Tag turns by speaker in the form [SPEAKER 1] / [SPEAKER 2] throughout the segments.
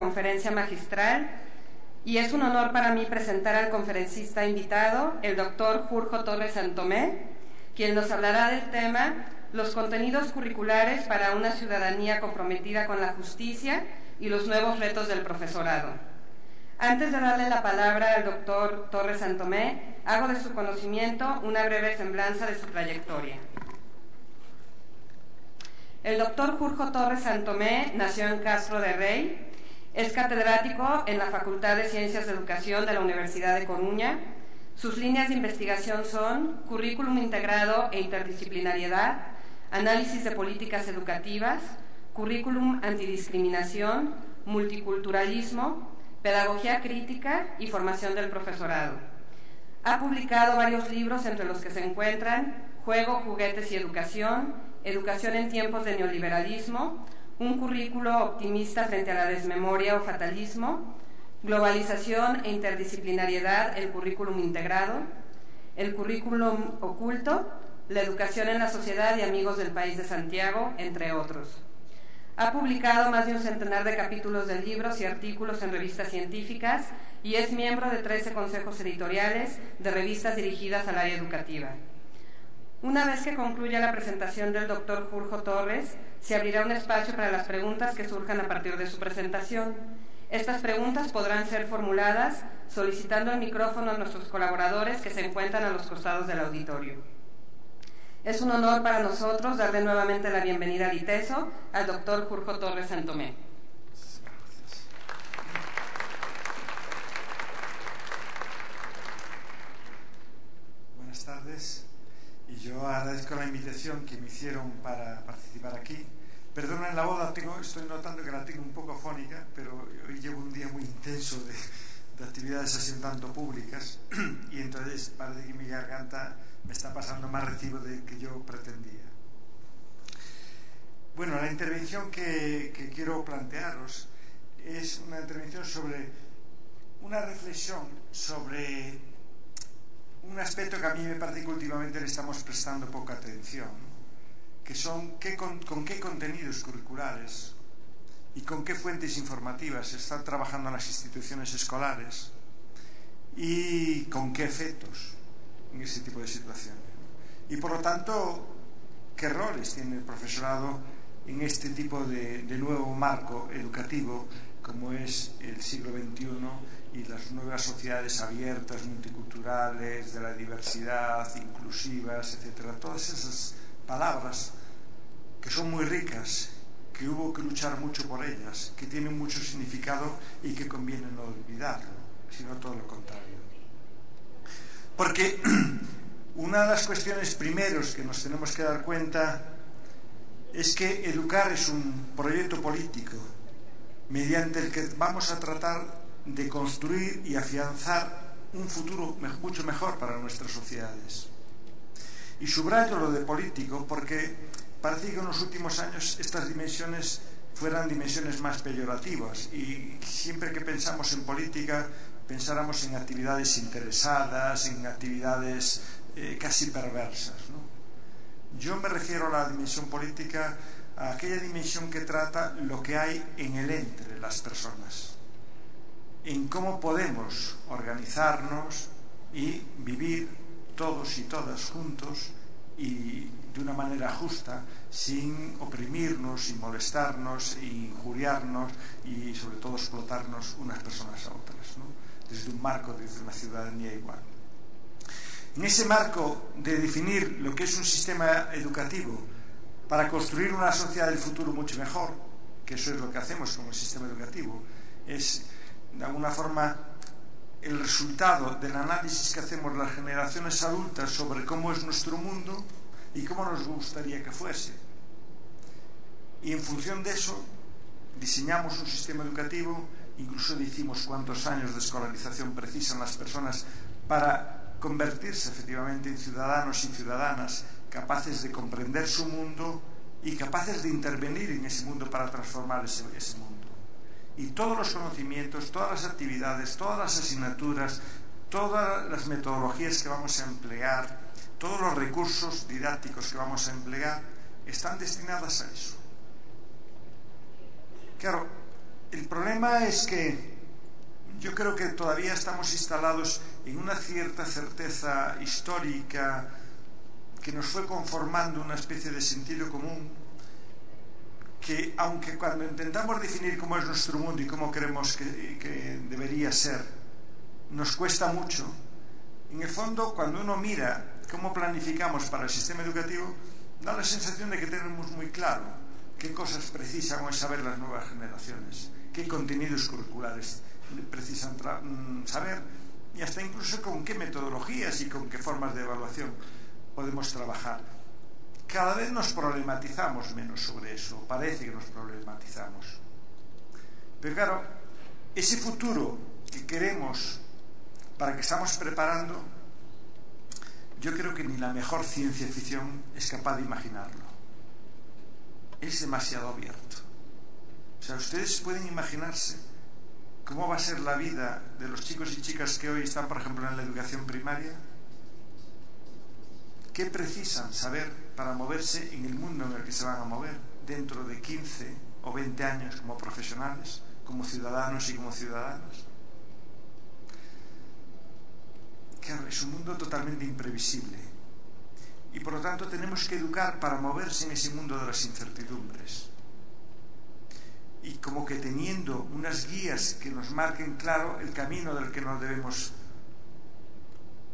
[SPEAKER 1] conferencia magistral, y es un honor para mí presentar al conferencista invitado, el doctor Jurjo Torres Santomé, quien nos hablará del tema los contenidos curriculares para una ciudadanía comprometida con la justicia y los nuevos retos del profesorado. Antes de darle la palabra al doctor Torres Santomé, hago de su conocimiento una breve semblanza de su trayectoria. El doctor Jurjo Torres Santomé nació en Castro de Rey, es catedrático en la Facultad de Ciencias de Educación de la Universidad de Coruña. Sus líneas de investigación son currículum integrado e interdisciplinariedad, análisis de políticas educativas, currículum antidiscriminación, multiculturalismo, pedagogía crítica y formación del profesorado. Ha publicado varios libros, entre los que se encuentran Juego, Juguetes y Educación, Educación en tiempos de neoliberalismo, un currículo optimista frente a la desmemoria o fatalismo, globalización e interdisciplinariedad, el currículum integrado, el currículum oculto, la educación en la sociedad y amigos del país de Santiago, entre otros. Ha publicado más de un centenar de capítulos de libros y artículos en revistas científicas y es miembro de 13 consejos editoriales de revistas dirigidas al área educativa. Una vez que concluya la presentación del doctor Jurjo Torres, se abrirá un espacio para las preguntas que surjan a partir de su presentación. Estas preguntas podrán ser formuladas solicitando el micrófono a nuestros colaboradores que se encuentran a los costados del auditorio. Es un honor para nosotros darle nuevamente la bienvenida al ITESO al doctor Jurjo Torres Santomé.
[SPEAKER 2] Buenas tardes. Y yo agradezco la invitación que me hicieron para participar aquí. Perdonen la voz, estoy notando que la tengo un poco afónica, pero hoy llevo un día muy intenso de actividades así un tanto públicas y entonces parece que mi garganta me está pasando más recibo del que yo pretendía. Bueno, la intervención que quiero plantearos es una intervención sobre una reflexión sobre un aspecto que a mí me parece que últimamente le estamos prestando poca atención, que son con qué contenidos curriculares y con qué fuentes informativas se están trabajando en las instituciones escolares y con qué efectos en ese tipo de situaciones. Y por lo tanto, qué roles tiene el profesorado en este tipo de nuevo marco educativo como es el siglo XXI y las nuevas sociedades abiertas, multiculturales, de la diversidad, inclusivas, etcétera. Todas esas palabras que son muy ricas, que hubo que luchar mucho por ellas, que tienen mucho significado y que conviene no olvidarlo, sino todo lo contrario. Porque una de las cuestiones primeros que nos tenemos que dar cuenta es que educar es un proyecto político mediante el que vamos a tratar de construir y afianzar un futuro mucho mejor para nuestras sociedades. Y subrayo lo de político porque parece que en los últimos años estas dimensiones fueran dimensiones más peyorativas y siempre que pensamos en política pensáramos en actividades interesadas, en actividades casi perversas, ¿no? Yo me refiero a la dimensión política, a aquella dimensión que trata lo que hay en el entre las personas, en cómo podemos organizarnos y vivir todos y todas juntos y de una manera justa, sin oprimirnos, sin molestarnos, injuriarnos y sobre todo explotarnos unas personas a otras, ¿no? Desde un marco, desde una ciudadanía igual. En ese marco de definir lo que es un sistema educativo para construir una sociedad del futuro mucho mejor, que eso es lo que hacemos con el sistema educativo, es de alguna forma el resultado del análisis que hacemos las generaciones adultas sobre cómo es nuestro mundo y cómo nos gustaría que fuese. Y en función de eso diseñamos un sistema educativo, incluso decimos cuántos años de escolarización precisan las personas para convertirse efectivamente en ciudadanos y ciudadanas capaces de comprender su mundo y capaces de intervenir en ese mundo para transformar ese mundo. Y todos los conocimientos, todas las actividades, todas las asignaturas, todas las metodologías que vamos a emplear, todos los recursos didácticos que vamos a emplear, están destinadas a eso. Claro, El problema es que yo creo que todavía estamos instalados en una cierta certeza histórica que nos fue conformando una especie de sentido común, que aunque cuando intentamos definir cómo es nuestro mundo y cómo creemos que debería ser, nos cuesta mucho, en el fondo, cuando uno mira cómo planificamos para el sistema educativo, da la sensación de que tenemos muy claro qué cosas precisan hoy saber las nuevas generaciones, qué contenidos curriculares precisan saber, y hasta incluso con qué metodologías y con qué formas de evaluación podemos trabajar. Cada vez nos problematizamos menos sobre eso, parece que nos problematizamos. Pero claro, ese futuro que queremos, para que estamos preparando, yo creo que ni la mejor ciencia ficción es capaz de imaginarlo. Es demasiado abierto. O sea, ustedes pueden imaginarse cómo va a ser la vida de los chicos y chicas que hoy están, por ejemplo, en la educación primaria. ¿Qué precisan saber para moverse en el mundo en el que se van a mover dentro de 15 o 20 años como profesionales, como ciudadanos y como ciudadanas? Claro, es un mundo totalmente imprevisible y por lo tanto tenemos que educar para moverse en ese mundo de las incertidumbres y como que teniendo unas guías que nos marquen claro el camino del que no debemos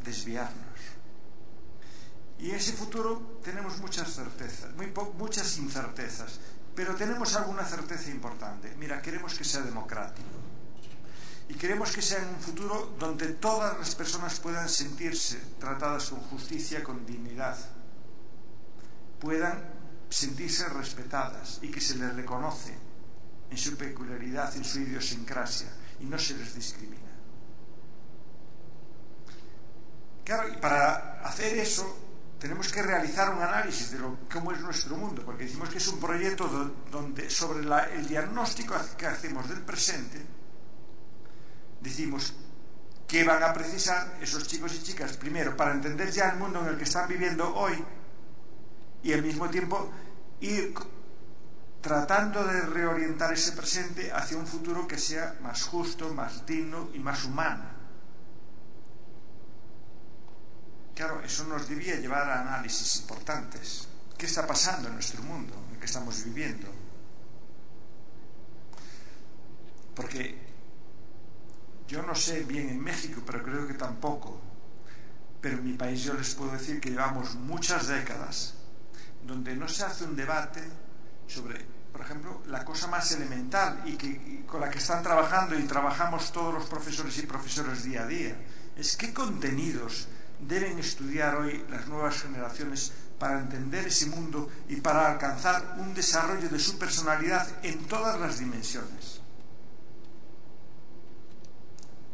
[SPEAKER 2] desviarnos. Y en ese futuro tenemos muchas certezas, muchas incertezas, pero tenemos alguna certeza importante. Mira, queremos que sea democrático y queremos que sea en un futuro donde todas las personas puedan sentirse tratadas con justicia, con dignidad, puedan sentirse respetadas y que se les reconoce en su peculiaridad, en su idiosincrasia y no se les discrimina. Claro, y para hacer eso tenemos que realizar un análisis de cómo es nuestro mundo, porque decimos que es un proyecto donde sobre el diagnóstico que hacemos del presente, decimos qué van a precisar esos chicos y chicas, primero, para entender ya el mundo en el que están viviendo hoy y al mismo tiempo ir tratando de reorientar ese presente hacia un futuro que sea más justo, más digno y más humano. Claro, eso nos debía llevar a análisis importantes. ¿Qué está pasando en nuestro mundo, en el que estamos viviendo? Porque yo no sé bien en México, pero creo que tampoco. Pero en mi país yo les puedo decir que llevamos muchas décadas donde no se hace un debate sobre, por ejemplo, la cosa más elemental y con la que están trabajando y trabajamos todos los profesores y profesoras día a día. Es qué contenidos deben estudiar hoy las nuevas generaciones para entender ese mundo y para alcanzar un desarrollo de su personalidad en todas las dimensiones.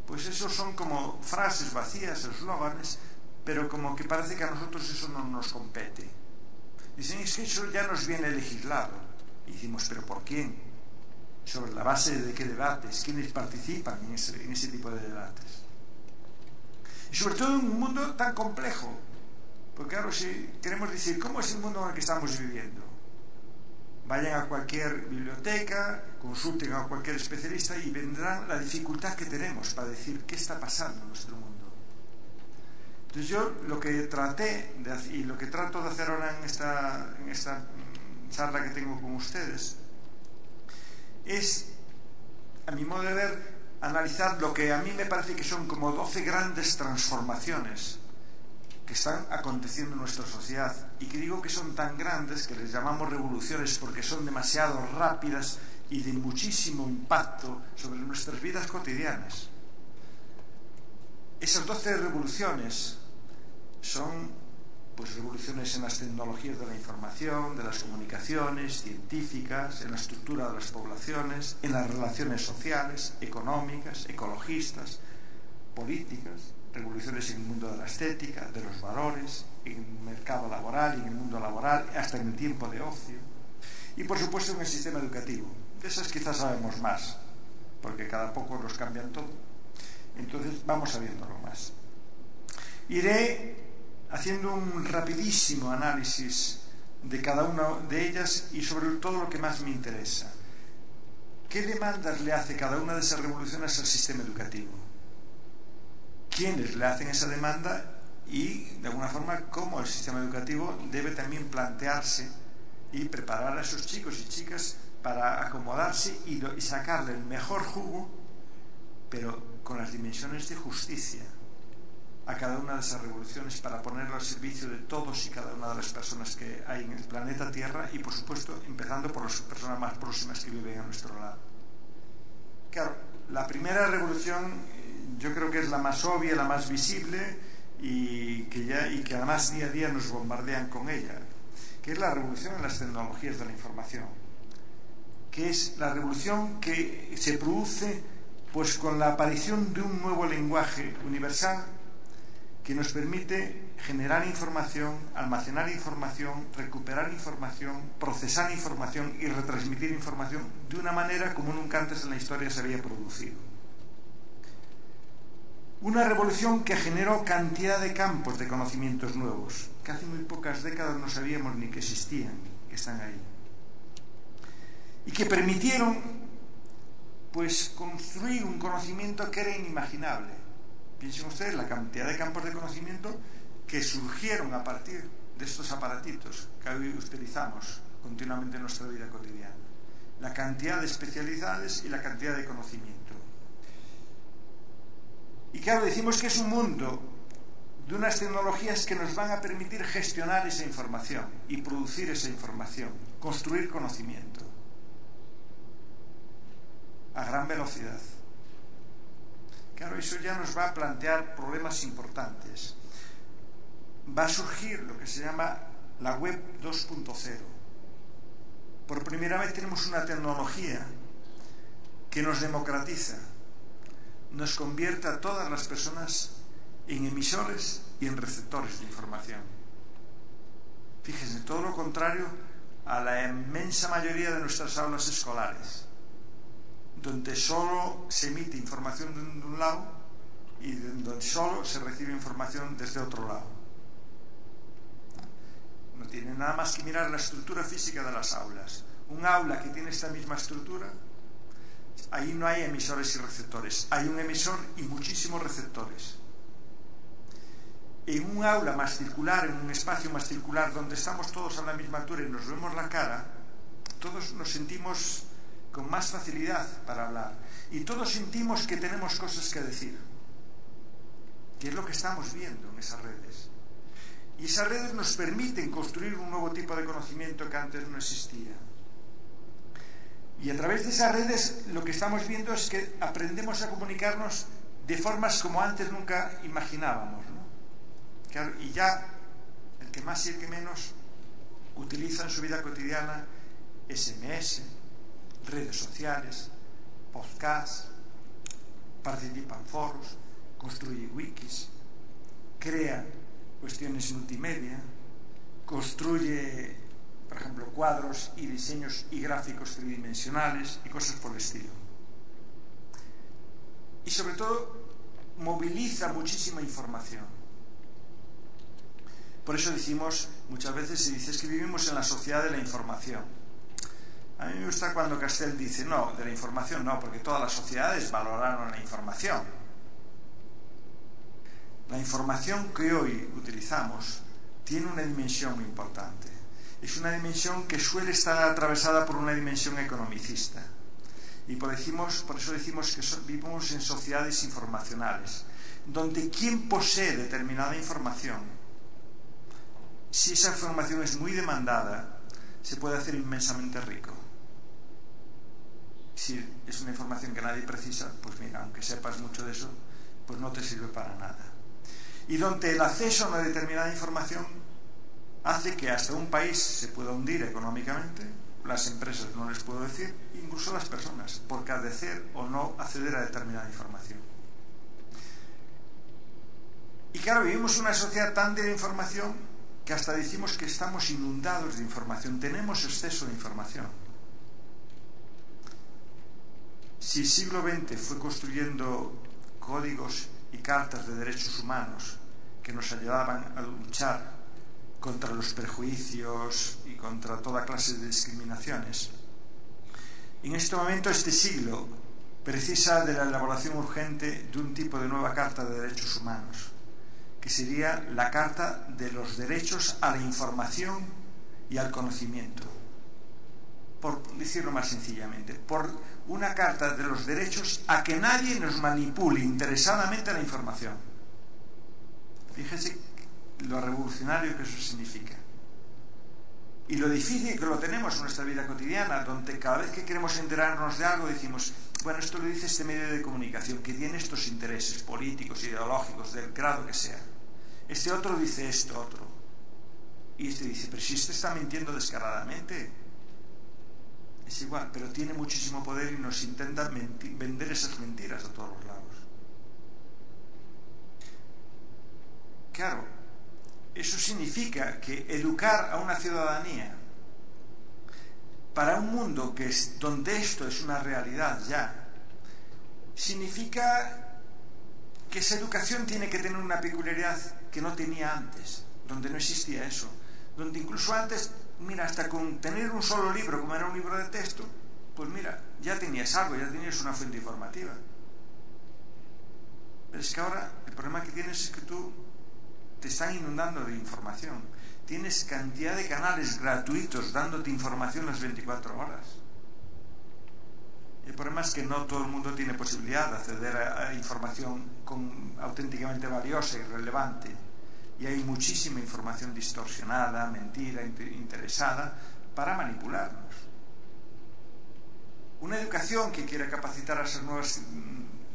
[SPEAKER 2] Pues eso son como frases vacías, eslóganes, pero como que parece que a nosotros eso no nos compete. Dicen, es que eso ya nos viene legislado. Y decimos, ¿pero por quién? ¿Sobre la base de qué debates? ¿Quiénes participan en ese tipo de debates? Y sobre todo en un mundo tan complejo, porque claro, si queremos decir cómo es el mundo en el que estamos viviendo, vayan a cualquier biblioteca, consulten a cualquier especialista y vendrán la dificultad que tenemos para decir qué está pasando en nuestro mundo. Entonces yo lo que traté de hacer, y lo que trato de hacer ahora en esta charla que tengo con ustedes es, a mi modo de ver, analizar lo que a mí me parece que son como 12 grandes transformaciones que están aconteciendo en nuestra sociedad y que digo que son tan grandes que les llamamos revoluciones porque son demasiado rápidas y de muchísimo impacto sobre nuestras vidas cotidianas. Esas 12 revoluciones son pues revoluciones en las tecnologías de la información, de las comunicaciones científicas, en la estructura de las poblaciones, en las relaciones sociales, económicas, ecologistas, políticas, revoluciones en el mundo de la estética, de los valores, en el mercado laboral y en el mundo laboral, hasta en el tiempo de ocio, y por supuesto en el sistema educativo. De esas quizás sabemos más, porque cada poco los cambian todo. Entonces vamos sabiéndolo más. Iré haciendo un rapidísimo análisis de cada una de ellas y sobre todo lo que más me interesa, ¿qué demandas le hace cada una de esas revoluciones al sistema educativo? ¿Quiénes le hacen esa demanda? Y, de alguna forma, cómo el sistema educativo debe también plantearse y preparar a esos chicos y chicas para acomodarse y sacarle el mejor jugo, pero con las dimensiones de justicia, a cada una de esas revoluciones, para ponerlo al servicio de todos y cada una de las personas que hay en el planeta Tierra y, por supuesto, empezando por las personas más próximas que viven a nuestro lado. Claro, la primera revolución yo creo que es la más obvia, la más visible y que además día a día nos bombardean con ella, que es la revolución en las tecnologías de la información, que es la revolución que se produce pues con la aparición de un nuevo lenguaje universal que nos permite generar información, almacenar información, recuperar información, procesar información y retransmitir información de una manera como nunca antes en la historia se había producido. Una revolución que generó cantidad de campos de conocimientos nuevos, que hace muy pocas décadas no sabíamos ni que existían, que están ahí. Y que permitieron, pues, construir un conocimiento que era inimaginable. Piensen ustedes la cantidad de campos de conocimiento que surgieron a partir de estos aparatitos que hoy utilizamos continuamente en nuestra vida cotidiana. La cantidad de especialidades y la cantidad de conocimiento. Y claro, decimos que es un mundo de unas tecnologías que nos van a permitir gestionar esa información y producir esa información, construir conocimiento a gran velocidad. Claro, eso ya nos va a plantear problemas importantes. Va a surgir lo que se llama la web 2.0. Por primera vez tenemos una tecnología que nos democratiza, nos convierte a todas las personas en emisores y en receptores de información. Fíjense, todo lo contrario a la inmensa mayoría de nuestras aulas escolares, donde solo se emite información de un lado y donde solo se recibe información desde otro lado. No tiene nada más que mirar la estructura física de las aulas. Un aula que tiene esta misma estructura, ahí no hay emisores y receptores. Hay un emisor y muchísimos receptores. En un aula más circular, en un espacio más circular, donde estamos todos a la misma altura y nos vemos la cara, todos nos sentimos con más facilidad para hablar y todos sentimos que tenemos cosas que decir, que es lo que estamos viendo en esas redes. Y esas redes nos permiten construir un nuevo tipo de conocimiento que antes no existía. Y a través de esas redes lo que estamos viendo es que aprendemos a comunicarnos de formas como antes nunca imaginábamos, ¿no? Claro, y ya el que más y el que menos utiliza en su vida cotidiana SMS, redes sociales, podcasts, participa en foros, construye wikis, crea cuestiones multimedia, construye, por ejemplo, cuadros y diseños y gráficos tridimensionales y cosas por el estilo. Y sobre todo, moviliza muchísima información. Por eso decimos, muchas veces se dice, es que vivimos en la sociedad de la información. A mí me gusta cuando Castell dice, no, de la información no, porque todas las sociedades valoraron la información. La información que hoy utilizamos tiene una dimensión muy importante. Es una dimensión que suele estar atravesada por una dimensión economicista. Y por eso decimos que vivimos en sociedades informacionales, donde quien posee determinada información, si esa información es muy demandada, se puede hacer inmensamente rico. Si es una información que nadie precisa, pues mira, aunque sepas mucho de eso, pues no te sirve para nada. Y donde el acceso a una determinada información hace que hasta un país se pueda hundir económicamente, las empresas no les puedo decir, incluso las personas, por carecer o no acceder a determinada información. Y claro, vivimos una sociedad tan de información que hasta decimos que estamos inundados de información, tenemos exceso de información. Si el siglo XX fue construyendo códigos y cartas de derechos humanos que nos ayudaban a luchar contra los prejuicios y contra toda clase de discriminaciones, En este momento, este siglo precisa de la elaboración urgente de un tipo de nueva Carta de Derechos Humanos, que sería la Carta de los Derechos a la Información y al Conocimiento. Por decirlo más sencillamente, por una Carta de los Derechos a que nadie nos manipule interesadamente la información. Fíjese lo revolucionario que eso significa. Y lo difícil que lo tenemos en nuestra vida cotidiana, donde cada vez que queremos enterarnos de algo decimos, bueno, esto lo dice este medio de comunicación que tiene estos intereses políticos, ideológicos, del grado que sea. Este otro dice esto otro. Y este dice, pero si este está mintiendo descaradamente. Es igual, pero tiene muchísimo poder y nos intenta vender esas mentiras a todos los lados. Claro, eso significa que educar a una ciudadanía para un mundo que es, donde esto es una realidad ya, significa que esa educación tiene que tener una peculiaridad que no tenía antes, donde no existía eso, donde incluso antes, mira, hasta con tener un solo libro, como era un libro de texto, pues mira, ya tenías algo, ya tenías una fuente informativa. Pero es que ahora el problema que tienes es que tú te están inundando de información. Tienes cantidad de canales gratuitos dándote información las 24 horas. El problema es que no todo el mundo tiene posibilidad de acceder a información auténticamente valiosa y relevante. Y hay muchísima información distorsionada, mentira, interesada, para manipularnos. Una educación que quiera capacitar a esa nueva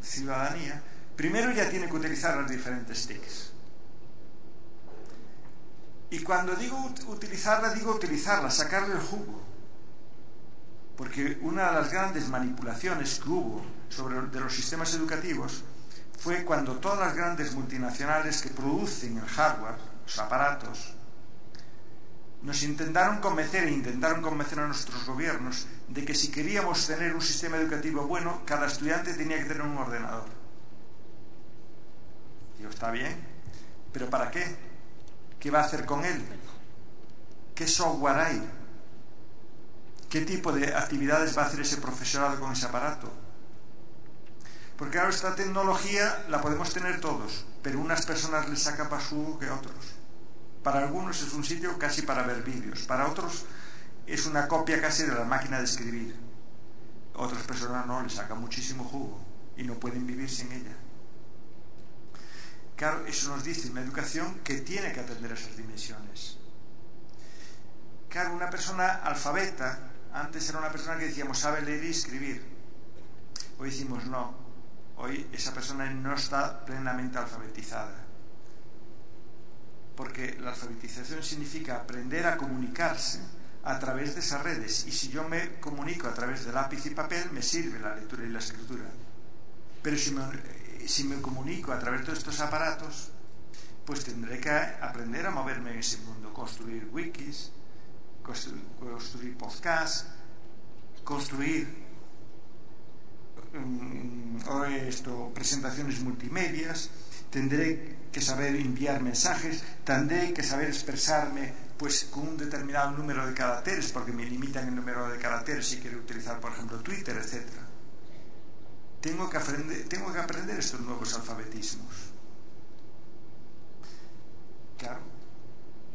[SPEAKER 2] ciudadanía, primero ya tiene que utilizar las diferentes TICs. Y cuando digo utilizarla, sacarle el jugo. Porque una de las grandes manipulaciones que hubo de los sistemas educativos fue cuando todas las grandes multinacionales que producen el hardware, los aparatos, nos intentaron convencer a nuestros gobiernos de que si queríamos tener un sistema educativo bueno, cada estudiante tenía que tener un ordenador. Digo, está bien, pero ¿para qué? ¿Qué va a hacer con él? ¿Qué software hay? ¿Qué tipo de actividades va a hacer ese profesorado con ese aparato? Porque ahora esta tecnología la podemos tener todos, pero unas personas les saca más jugo que a otros. Para algunos es un sitio casi para ver vídeos, para otros es una copia casi de la máquina de escribir. Otras personas no, les saca muchísimo jugo y no pueden vivir sin ella. Claro, eso nos dice una educación que tiene que atender a esas dimensiones. Claro, una persona alfabeta, antes era una persona que decíamos sabe leer y escribir. Hoy decimos no, hoy esa persona no está plenamente alfabetizada. Porque la alfabetización significa aprender a comunicarse a través de esas redes. Y si yo me comunico a través de lápiz y papel, me sirve la lectura y la escritura. Pero si me comunico a través de estos aparatos, pues tendré que aprender a moverme en ese mundo, construir wikis, construir podcasts, construir presentaciones multimedias, tendré que saber enviar mensajes, tendré que saber expresarme pues con un determinado número de caracteres, porque me limitan el número de caracteres si quiero utilizar, por ejemplo, Twitter, etc. Tengo que aprender estos nuevos alfabetismos. Claro,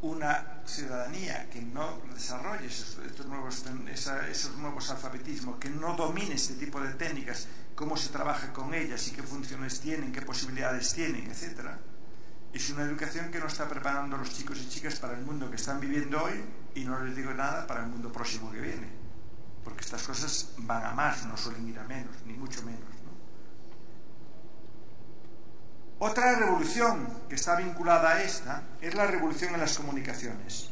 [SPEAKER 2] una ciudadanía que no desarrolle esos nuevos alfabetismos, que no domine este tipo de técnicas, cómo se trabaja con ellas y qué funciones tienen, qué posibilidades tienen, etc., es una educación que no está preparando a los chicos y chicas para el mundo que están viviendo hoy, y no les digo nada para el mundo próximo que viene, porque estas cosas van a más, no suelen ir a menos, ni mucho menos, ¿no? Otra revolución que está vinculada a esta es la revolución en las comunicaciones.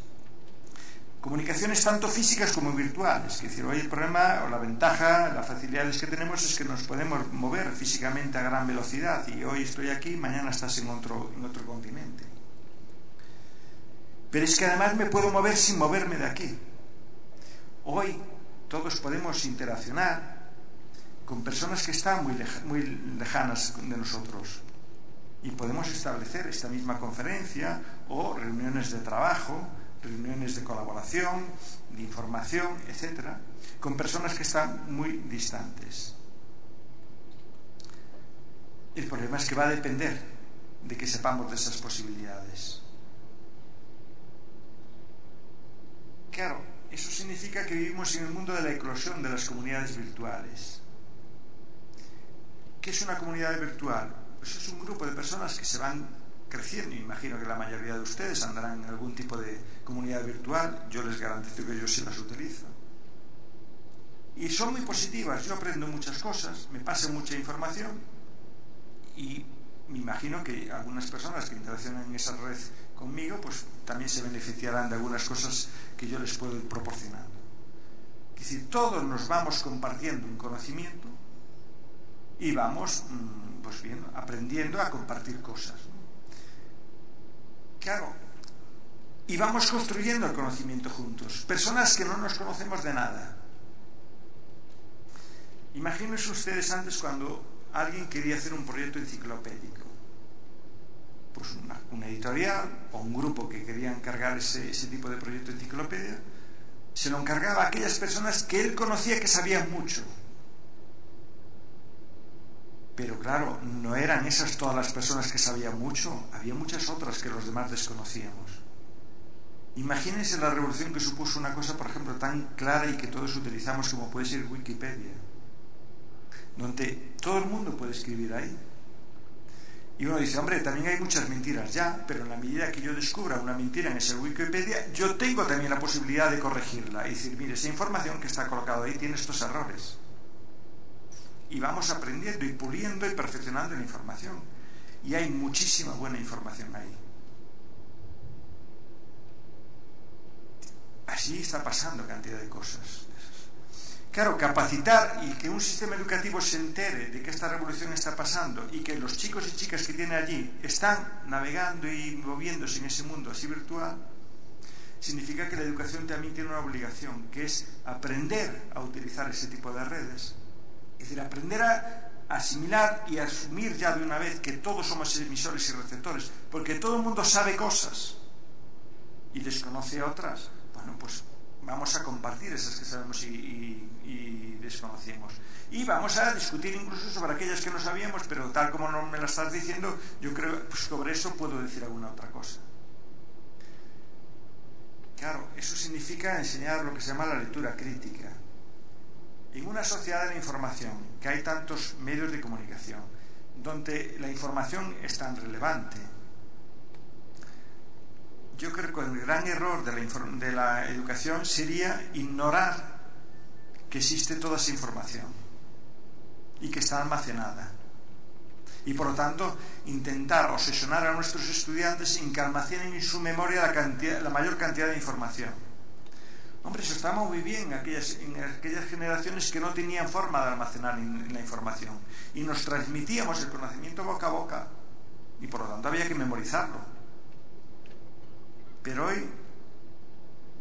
[SPEAKER 2] Comunicaciones tanto físicas como virtuales. Es decir, hoy el problema o la ventaja, las facilidades que tenemos es que nos podemos mover físicamente a gran velocidad, y hoy estoy aquí, mañana estás en otro continente. Pero es que además me puedo mover sin moverme de aquí. Hoy todos podemos interaccionar con personas que están muy lejanas de nosotros, y podemos establecer esta misma conferencia o reuniones de trabajo reuniones de colaboración, de información, etcétera, con personas que están muy distantes. El problema es que va a depender de que sepamos de esas posibilidades. Claro, eso significa que vivimos en el mundo de la eclosión de las comunidades virtuales. ¿Qué es una comunidad virtual? Pues es un grupo de personas que se van creciendo. Imagino que la mayoría de ustedes andarán en algún tipo de comunidad virtual. Yo les garantizo que yo sí las utilizo. Y son muy positivas. Yo aprendo muchas cosas, me pasan mucha información y me imagino que algunas personas que interaccionan en esa red conmigo pues también se beneficiarán de algunas cosas que yo les puedo ir proporcionando. Es decir, todos nos vamos compartiendo un conocimiento y vamos pues bien, aprendiendo a compartir cosas, ¿no? Claro, y vamos construyendo el conocimiento juntos. Personas que no nos conocemos de nada. Imagínense ustedes antes cuando alguien quería hacer un proyecto enciclopédico. Pues una editorial o un grupo que quería encargar ese tipo de proyecto de enciclopedia, se lo encargaba a aquellas personas que él conocía que sabían mucho. Pero claro, no eran esas todas las personas que sabían mucho, había muchas otras que los demás desconocíamos. Imagínense la revolución que supuso una cosa, por ejemplo, tan clara y que todos utilizamos como puede ser Wikipedia, donde todo el mundo puede escribir ahí. Y uno dice, hombre, también hay muchas mentiras ya, pero en la medida que yo descubra una mentira en esa Wikipedia, yo tengo también la posibilidad de corregirla y decir, mire, esa información que está colocada ahí tiene estos errores. Y vamos aprendiendo y puliendo y perfeccionando la información. Y hay muchísima buena información ahí. Así está pasando cantidad de cosas. Claro, capacitar y que un sistema educativo se entere de que esta revolución está pasando y que los chicos y chicas que tiene allí están navegando y moviéndose en ese mundo así virtual, significa que la educación también tiene una obligación, que es aprender a utilizar ese tipo de redes. Es decir, aprender a asimilar y asumir ya de una vez que todos somos emisores y receptores, porque todo el mundo sabe cosas y desconoce otras. Bueno, pues vamos a compartir esas que sabemos y desconocemos. Y vamos a discutir incluso sobre aquellas que no sabíamos, pero tal como no me las estás diciendo, yo creo que pues sobre eso puedo decir alguna otra cosa. Claro, eso significa enseñar lo que se llama la lectura crítica. En una sociedad de la información, que hay tantos medios de comunicación, donde la información es tan relevante, yo creo que el gran error de la educación sería ignorar que existe toda esa información y que está almacenada. Y por lo tanto, intentar obsesionar a nuestros estudiantes en que almacenen en su memoria la mayor cantidad de información. Hombre, eso estaba muy bien en aquellas generaciones que no tenían forma de almacenar la información. Y nos transmitíamos el conocimiento boca a boca. Y por lo tanto había que memorizarlo. Pero hoy,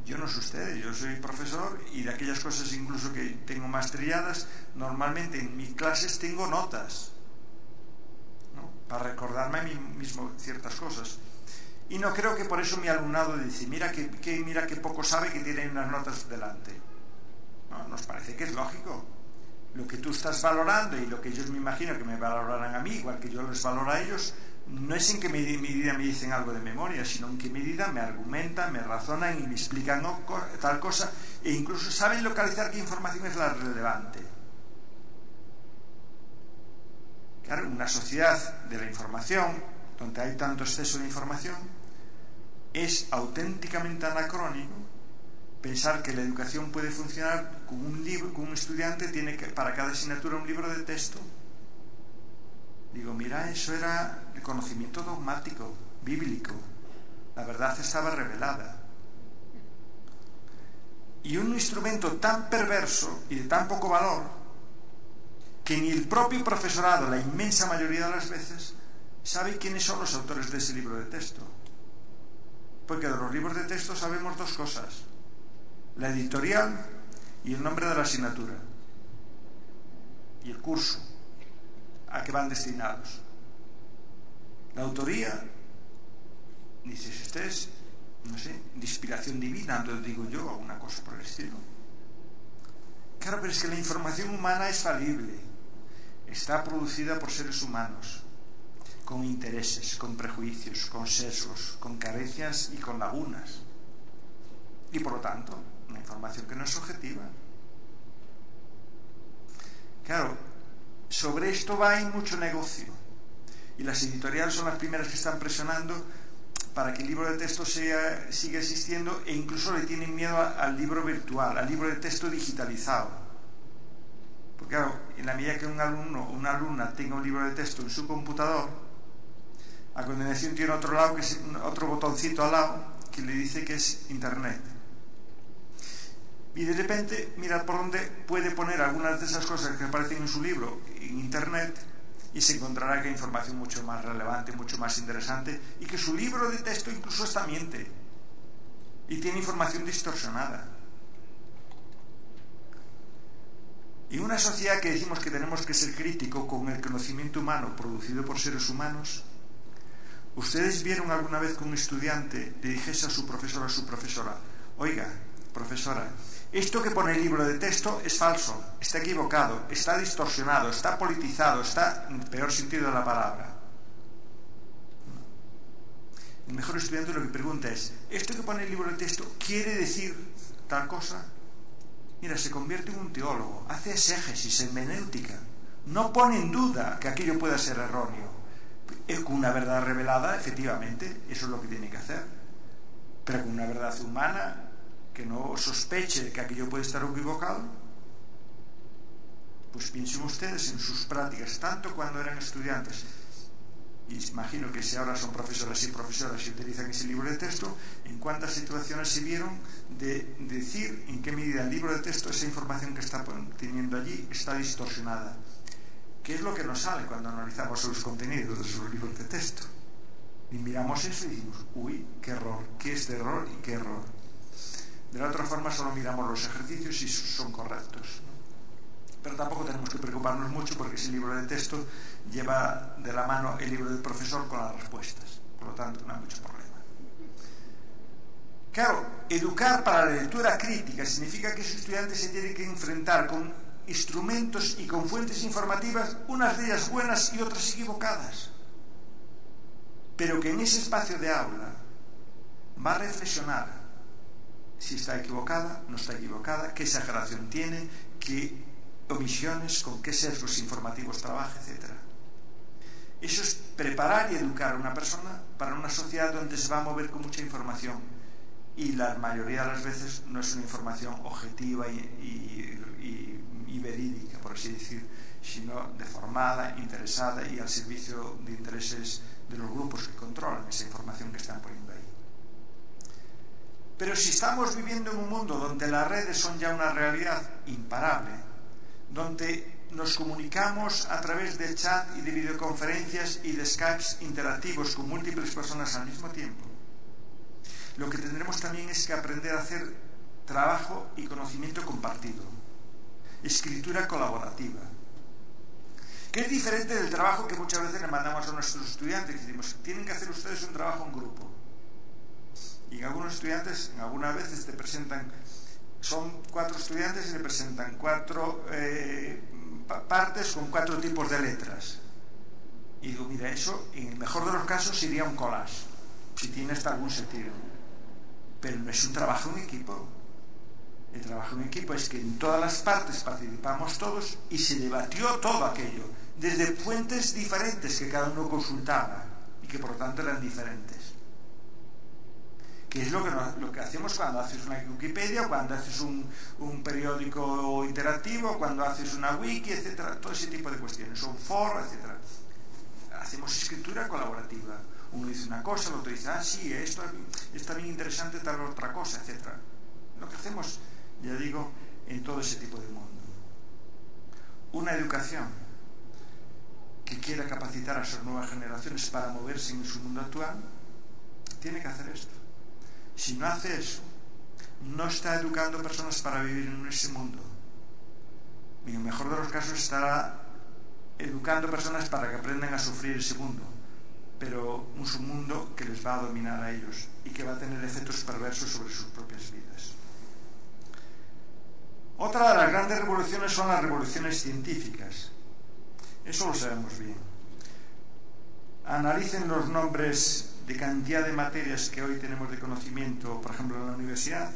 [SPEAKER 2] yo no sé ustedes, yo soy profesor y de aquellas cosas incluso que tengo más trilladas, normalmente en mis clases tengo notas, ¿no? Para recordarme a mí mismo ciertas cosas. Y no creo que por eso mi alumnado dice, mira que poco sabe que tiene unas notas delante. No, nos parece que es lógico. Lo que tú estás valorando y lo que ellos me imagino que me valorarán a mí, igual que yo les valoro a ellos, no es en qué medida me dicen algo de memoria, sino en qué medida me argumentan, me razonan y me explican tal cosa, e incluso saben localizar qué información es la relevante. Claro, una sociedad de la información, donde hay tanto exceso de información, es auténticamente anacrónico pensar que la educación puede funcionar con un libro, con un estudiante tiene para cada asignatura un libro de texto. Digo, mira, eso era el conocimiento dogmático, bíblico. La verdad estaba revelada. Y un instrumento tan perverso y de tan poco valor que ni el propio profesorado, la inmensa mayoría de las veces, sabe quiénes son los autores de ese libro de texto. Porque de los libros de texto sabemos dos cosas: la editorial y el nombre de la asignatura y el curso a que van destinados. La autoría, dice, si ustedes no sé, de inspiración divina, lo digo yo, o una cosa por el estilo. Claro, pero es que la información humana es falible, está producida por seres humanos, con intereses, con prejuicios, con sesgos, con carencias y con lagunas. Y por lo tanto, una información que no es objetiva. Claro, sobre esto va hay mucho negocio. Y las editoriales son las primeras que están presionando para que el libro de texto siga existiendo, e incluso le tienen miedo al libro virtual, al libro de texto digitalizado. Porque claro, en la medida que un alumno o una alumna tenga un libro de texto en su computador, a continuación tiene otro botoncito al lado que le dice que es Internet. Y de repente mira por dónde puede poner algunas de esas cosas que aparecen en su libro en Internet, y se encontrará que hay información mucho más relevante, mucho más interesante, y que su libro de texto incluso hasta miente y tiene información distorsionada. Y una sociedad que decimos que tenemos que ser crítico con el conocimiento humano producido por seres humanos, ¿ustedes vieron alguna vez que un estudiante le dijese a su profesora o a su profesora: oiga, profesora, esto que pone el libro de texto es falso, está equivocado, está distorsionado, está politizado, está en el peor sentido de la palabra? El mejor estudiante lo que pregunta es: ¿esto que pone el libro de texto quiere decir tal cosa? Mira, se convierte en un teólogo, hace exégesis, hermenéutica, no pone en duda que aquello pueda ser erróneo. Con una verdad revelada, efectivamente, eso es lo que tiene que hacer, pero con una verdad humana que no sospeche que aquello puede estar equivocado. Pues piensen ustedes en sus prácticas, tanto cuando eran estudiantes, y imagino que si ahora son profesoras y profesoras y utilizan ese libro de texto, en cuántas situaciones se vieron de decir en qué medida el libro de texto, esa información que está teniendo allí, está distorsionada. ¿Qué es lo que nos sale cuando analizamos los contenidos de esos libros de texto? Y miramos eso y decimos: uy, qué error, qué es de error y qué error. De la otra forma solo miramos los ejercicios y son correctos, ¿no? Pero tampoco tenemos que preocuparnos mucho, porque ese libro de texto lleva de la mano el libro del profesor con las respuestas, por lo tanto no hay mucho problema. Claro, educar para la lectura crítica significa que sus estudiantes se tienen que enfrentar con instrumentos y con fuentes informativas, unas de ellas buenas y otras equivocadas, pero que en ese espacio de aula va a reflexionar si está equivocada, no está equivocada, qué exageración tiene, qué omisiones, con qué sesgos informativos trabaja, etc. Eso es preparar y educar a una persona para una sociedad donde se va a mover con mucha información, y la mayoría de las veces no es una información objetiva y verídica, por así decir, sino deformada, interesada y al servicio de intereses de los grupos que controlan esa información que están poniendo ahí. Pero si estamos viviendo en un mundo donde las redes son ya una realidad imparable, donde nos comunicamos a través de chat y de videoconferencias y de Skypes interactivos con múltiples personas al mismo tiempo, lo que tendremos también es que aprender a hacer trabajo y conocimiento compartido, escritura colaborativa, que es diferente del trabajo que muchas veces le mandamos a nuestros estudiantes, que decimos: tienen que hacer ustedes un trabajo en grupo. Y en algunos estudiantes, en algunas veces te presentan, son 4 estudiantes y le presentan 4 partes con 4 tipos de letras. Y digo: mira, eso en el mejor de los casos sería un collage, si tiene hasta algún sentido. Pero no es un trabajo en equipo. El trabajo en equipo es que en todas las partes participamos todos y se debatió todo aquello, desde fuentes diferentes que cada uno consultaba y que por lo tanto eran diferentes. Que es lo que hacemos cuando haces una Wikipedia, cuando haces un periódico interactivo, cuando haces una wiki, etcétera, todo ese tipo de cuestiones, un foro, etcétera. Hacemos escritura colaborativa. Uno dice una cosa, el otro dice: ah, sí, esto es también interesante, tal otra cosa, etcétera. Lo que hacemos, ya digo, en todo ese tipo de mundo. Una educación que quiera capacitar a sus nuevas generaciones para moverse en su mundo actual, tiene que hacer esto. Si no hace eso, no está educando personas para vivir en ese mundo. En el mejor de los casos estará educando personas para que aprendan a sufrir ese mundo, pero un submundo que les va a dominar a ellos y que va a tener efectos perversos sobre sus propias vidas. Otra de las grandes revoluciones son las revoluciones científicas. Eso lo sabemos bien. Analicen los nombres de cantidad de materias que hoy tenemos de conocimiento, por ejemplo, en la universidad,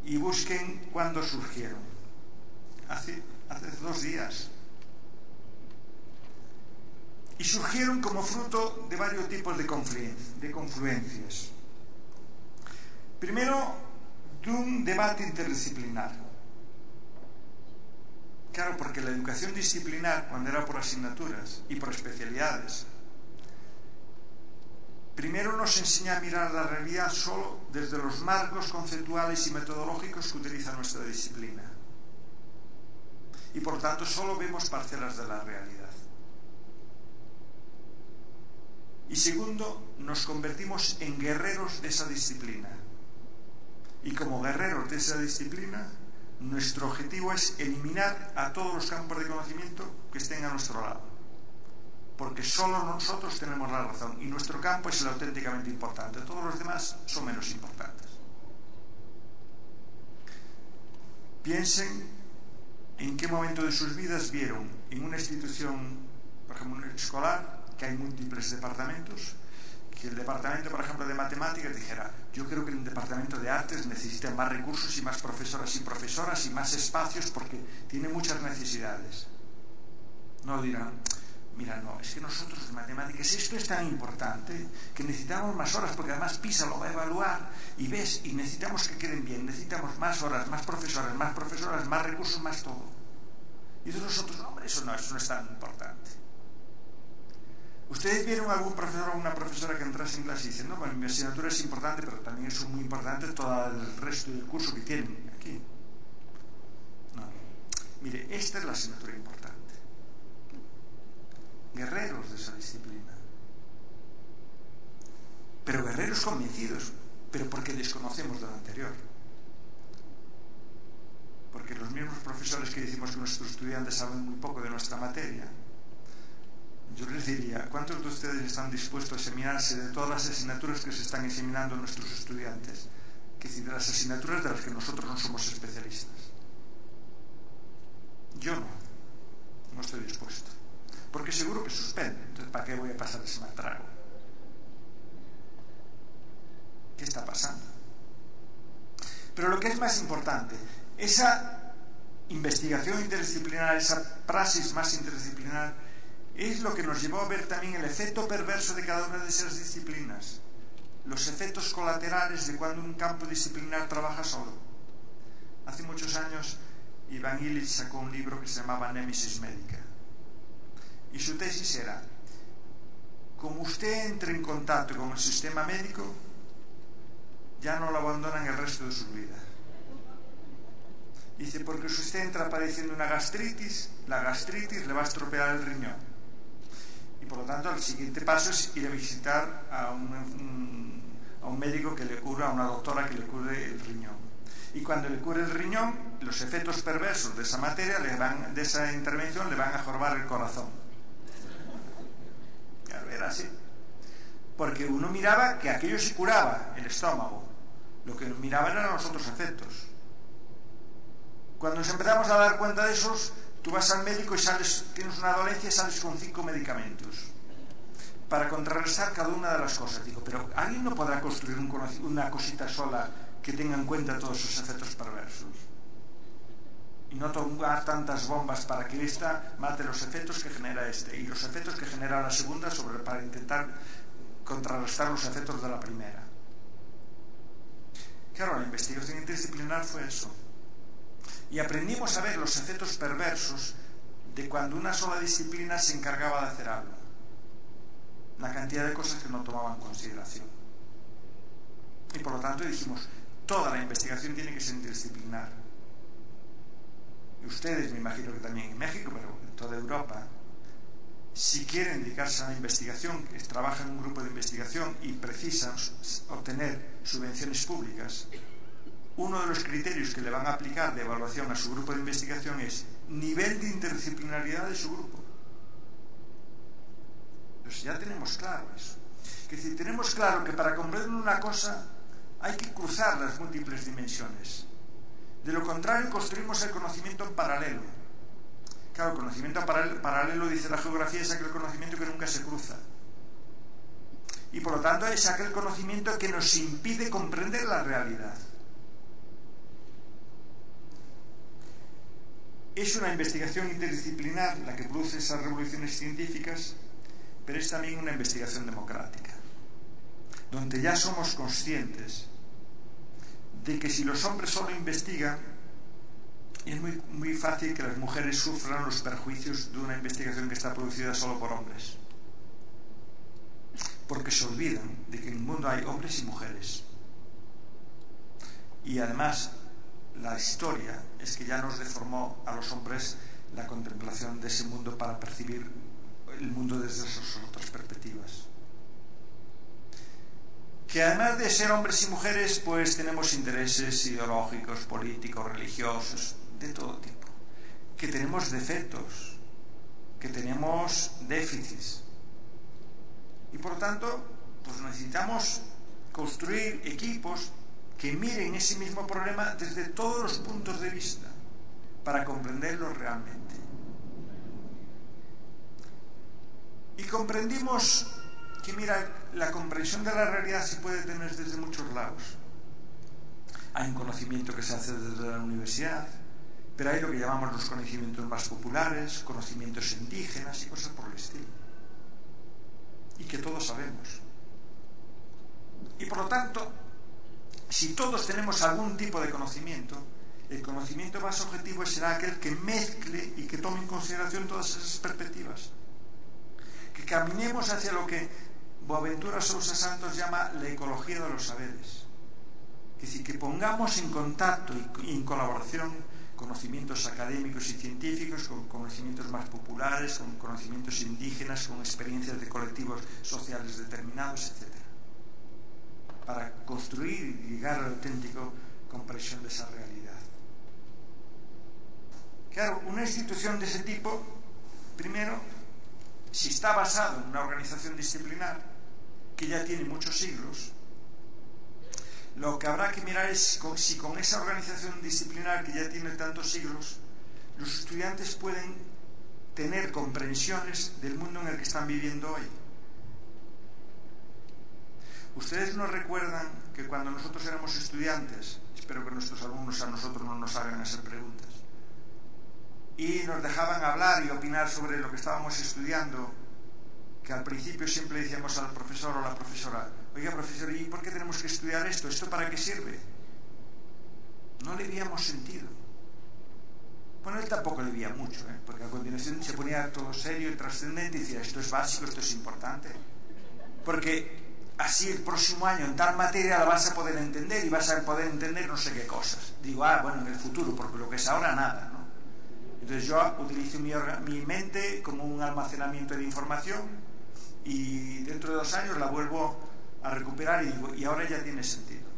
[SPEAKER 2] y busquen cuándo surgieron. Hace 2 días. Y surgieron como fruto de varios tipos de confluencias. Primero, de un debate interdisciplinar. Claro, porque la educación disciplinar, cuando era por asignaturas y por especialidades, primero nos enseña a mirar la realidad solo desde los marcos conceptuales y metodológicos que utiliza nuestra disciplina. Y por tanto solo vemos parcelas de la realidad. Y segundo, nos convertimos en guerreros de esa disciplina. Y como guerreros de esa disciplina, nuestro objetivo es eliminar a todos los campos de conocimiento que estén a nuestro lado. Porque solo nosotros tenemos la razón y nuestro campo es el auténticamente importante. Todos los demás son menos importantes. Piensen en qué momento de sus vidas vieron en una institución, por ejemplo, una escolar, que hay múltiples departamentos, que el departamento, por ejemplo, de matemáticas dijera: yo creo que el departamento de artes necesita más recursos y más profesoras y profesoras y más espacios porque tiene muchas necesidades. No dirán: mira, no, es que nosotros en matemáticas esto es tan importante que necesitamos más horas porque además PISA lo va a evaluar y ves, y necesitamos que queden bien, necesitamos más horas, más profesoras, más recursos, más todo. Y entonces nosotros, no, hombre, eso no es tan importante. ¿Ustedes vieron algún profesor o una profesora que entrase en clase y dice: no, bueno, mi asignatura es importante, pero también es muy importante todo el resto del curso que tienen aquí? No. Mire, esta es la asignatura importante. Guerreros de esa disciplina. Pero guerreros convencidos, pero porque desconocemos de lo anterior. Porque los mismos profesores que decimos que nuestros estudiantes saben muy poco de nuestra materia, yo les diría: ¿cuántos de ustedes están dispuestos a examinarse de todas las asignaturas que se están examinando nuestros estudiantes? Que decir, de las asignaturas de las que nosotros no somos especialistas. Yo no estoy dispuesto. Porque seguro que suspenden. Entonces, ¿para qué voy a pasar ese mal trago? ¿Qué está pasando? Pero lo que es más importante, esa investigación interdisciplinar, esa praxis más interdisciplinar, es lo que nos llevó a ver también el efecto perverso de cada una de esas disciplinas, los efectos colaterales de cuando un campo disciplinar trabaja solo. Hace muchos años Ivan Illich sacó un libro que se llamaba Némesis Médica, y su tesis era: como usted entre en contacto con el sistema médico, ya no lo abandonan el resto de su vida. Dice, porque si usted entra padeciendo una gastritis, la gastritis le va a estropear el riñón. Y por lo tanto el siguiente paso es ir a visitar a un médico que le cura, a una doctora que le cure el riñón. Y cuando le cure el riñón, los efectos perversos de esa materia, de esa intervención, le van a jorobar el corazón. Claro, era así. Porque uno miraba que aquello se curaba, el estómago. Lo que miraban eran los otros efectos. Cuando nos empezamos a dar cuenta de esos, tú vas al médico y tienes una dolencia y sales con 5 medicamentos para contrarrestar cada una de las cosas. Digo, pero ¿alguien no podrá construir una cosita sola que tenga en cuenta todos esos efectos perversos? Y no tomar tantas bombas para que esta mate los efectos que genera este y los efectos que genera la segunda para intentar contrarrestar los efectos de la primera. Claro, la investigación interdisciplinar fue eso. Y aprendimos a ver los efectos perversos de cuando una sola disciplina se encargaba de hacer algo. La cantidad de cosas que no tomaban en consideración. Y por lo tanto dijimos, toda la investigación tiene que ser interdisciplinar. Y ustedes, me imagino que también en México, pero en toda Europa, si quieren dedicarse a la investigación, que trabajan en un grupo de investigación y precisan obtener subvenciones públicas, uno de los criterios que le van a aplicar de evaluación a su grupo de investigación es nivel de interdisciplinaridad de su grupo. Pues ya tenemos claro eso. Es decir, tenemos claro que para comprender una cosa hay que cruzar las múltiples dimensiones. De lo contrario, construimos el conocimiento en paralelo. Claro, el conocimiento paralelo, dice la geografía, es aquel conocimiento que nunca se cruza. Y por lo tanto es aquel conocimiento que nos impide comprender la realidad. Es una investigación interdisciplinar la que produce esas revoluciones científicas, pero es también una investigación democrática, donde ya somos conscientes de que si los hombres solo investigan, es muy fácil que las mujeres sufran los perjuicios de una investigación que está producida solo por hombres, porque se olvidan de que en el mundo hay hombres y mujeres. Y además la historia es que ya nos deformó a los hombres la contemplación de ese mundo para percibir el mundo desde esas otras perspectivas. Que además de ser hombres y mujeres, pues tenemos intereses ideológicos, políticos, religiosos, de todo tipo. Que tenemos defectos, que tenemos déficits. Y por lo tanto, pues necesitamos construir equipos que miren ese mismo problema desde todos los puntos de vista para comprenderlo realmente. Y comprendimos que, mira, la comprensión de la realidad se puede tener desde muchos lados. Hay un conocimiento que se hace desde la universidad, pero hay lo que llamamos los conocimientos más populares, conocimientos indígenas y cosas por el estilo, y que todos sabemos. Y por lo tanto, si todos tenemos algún tipo de conocimiento, el conocimiento más objetivo será aquel que mezcle y que tome en consideración todas esas perspectivas. Que caminemos hacia lo que Boaventura Sousa Santos llama la ecología de los saberes. Es decir, que pongamos en contacto y en colaboración conocimientos académicos y científicos con conocimientos más populares, con conocimientos indígenas, con experiencias de colectivos sociales determinados, etc. Para construir y llegar a la auténtica comprensión de esa realidad. Claro, una institución de ese tipo, primero, si está basado en una organización disciplinar que ya tiene muchos siglos, lo que habrá que mirar es si con esa organización disciplinar que ya tiene tantos siglos, los estudiantes pueden tener comprensiones del mundo en el que están viviendo hoy. Ustedes nos recuerdan que cuando nosotros éramos estudiantes, espero que nuestros alumnos a nosotros no nos hagan hacer preguntas, y nos dejaban hablar y opinar sobre lo que estábamos estudiando, que al principio siempre decíamos al profesor o a la profesora: oiga, profesor, ¿y por qué tenemos que estudiar esto? ¿Esto para qué sirve? No le veíamos sentido. Bueno, él tampoco le veía mucho, porque a continuación se ponía todo serio y trascendente y decía: esto es básico, esto es importante, porque así el próximo año en tal materia la vas a poder entender y vas a poder entender no sé qué cosas. Digo, bueno, en el futuro, porque lo que es ahora nada, ¿no? Entonces yo utilizo mi mente como un almacenamiento de información y dentro de 2 años la vuelvo a recuperar y digo, y ahora ya tiene sentido,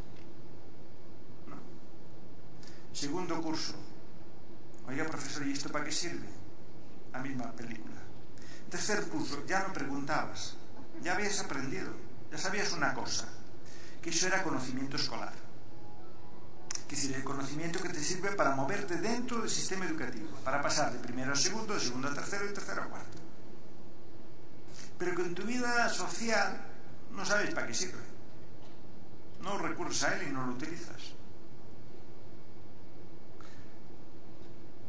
[SPEAKER 2] ¿no? Segundo curso: oiga, profesor, ¿y esto para qué sirve? La misma película. Tercer curso: ya no preguntabas, ya habías aprendido, ya sabías una cosa, que eso era conocimiento escolar. Es decir, el conocimiento que te sirve para moverte dentro del sistema educativo, para pasar de primero a segundo, de segundo a tercero y de tercero a cuarto. Pero que en tu vida social no sabes para qué sirve. No recurres a él y no lo utilizas.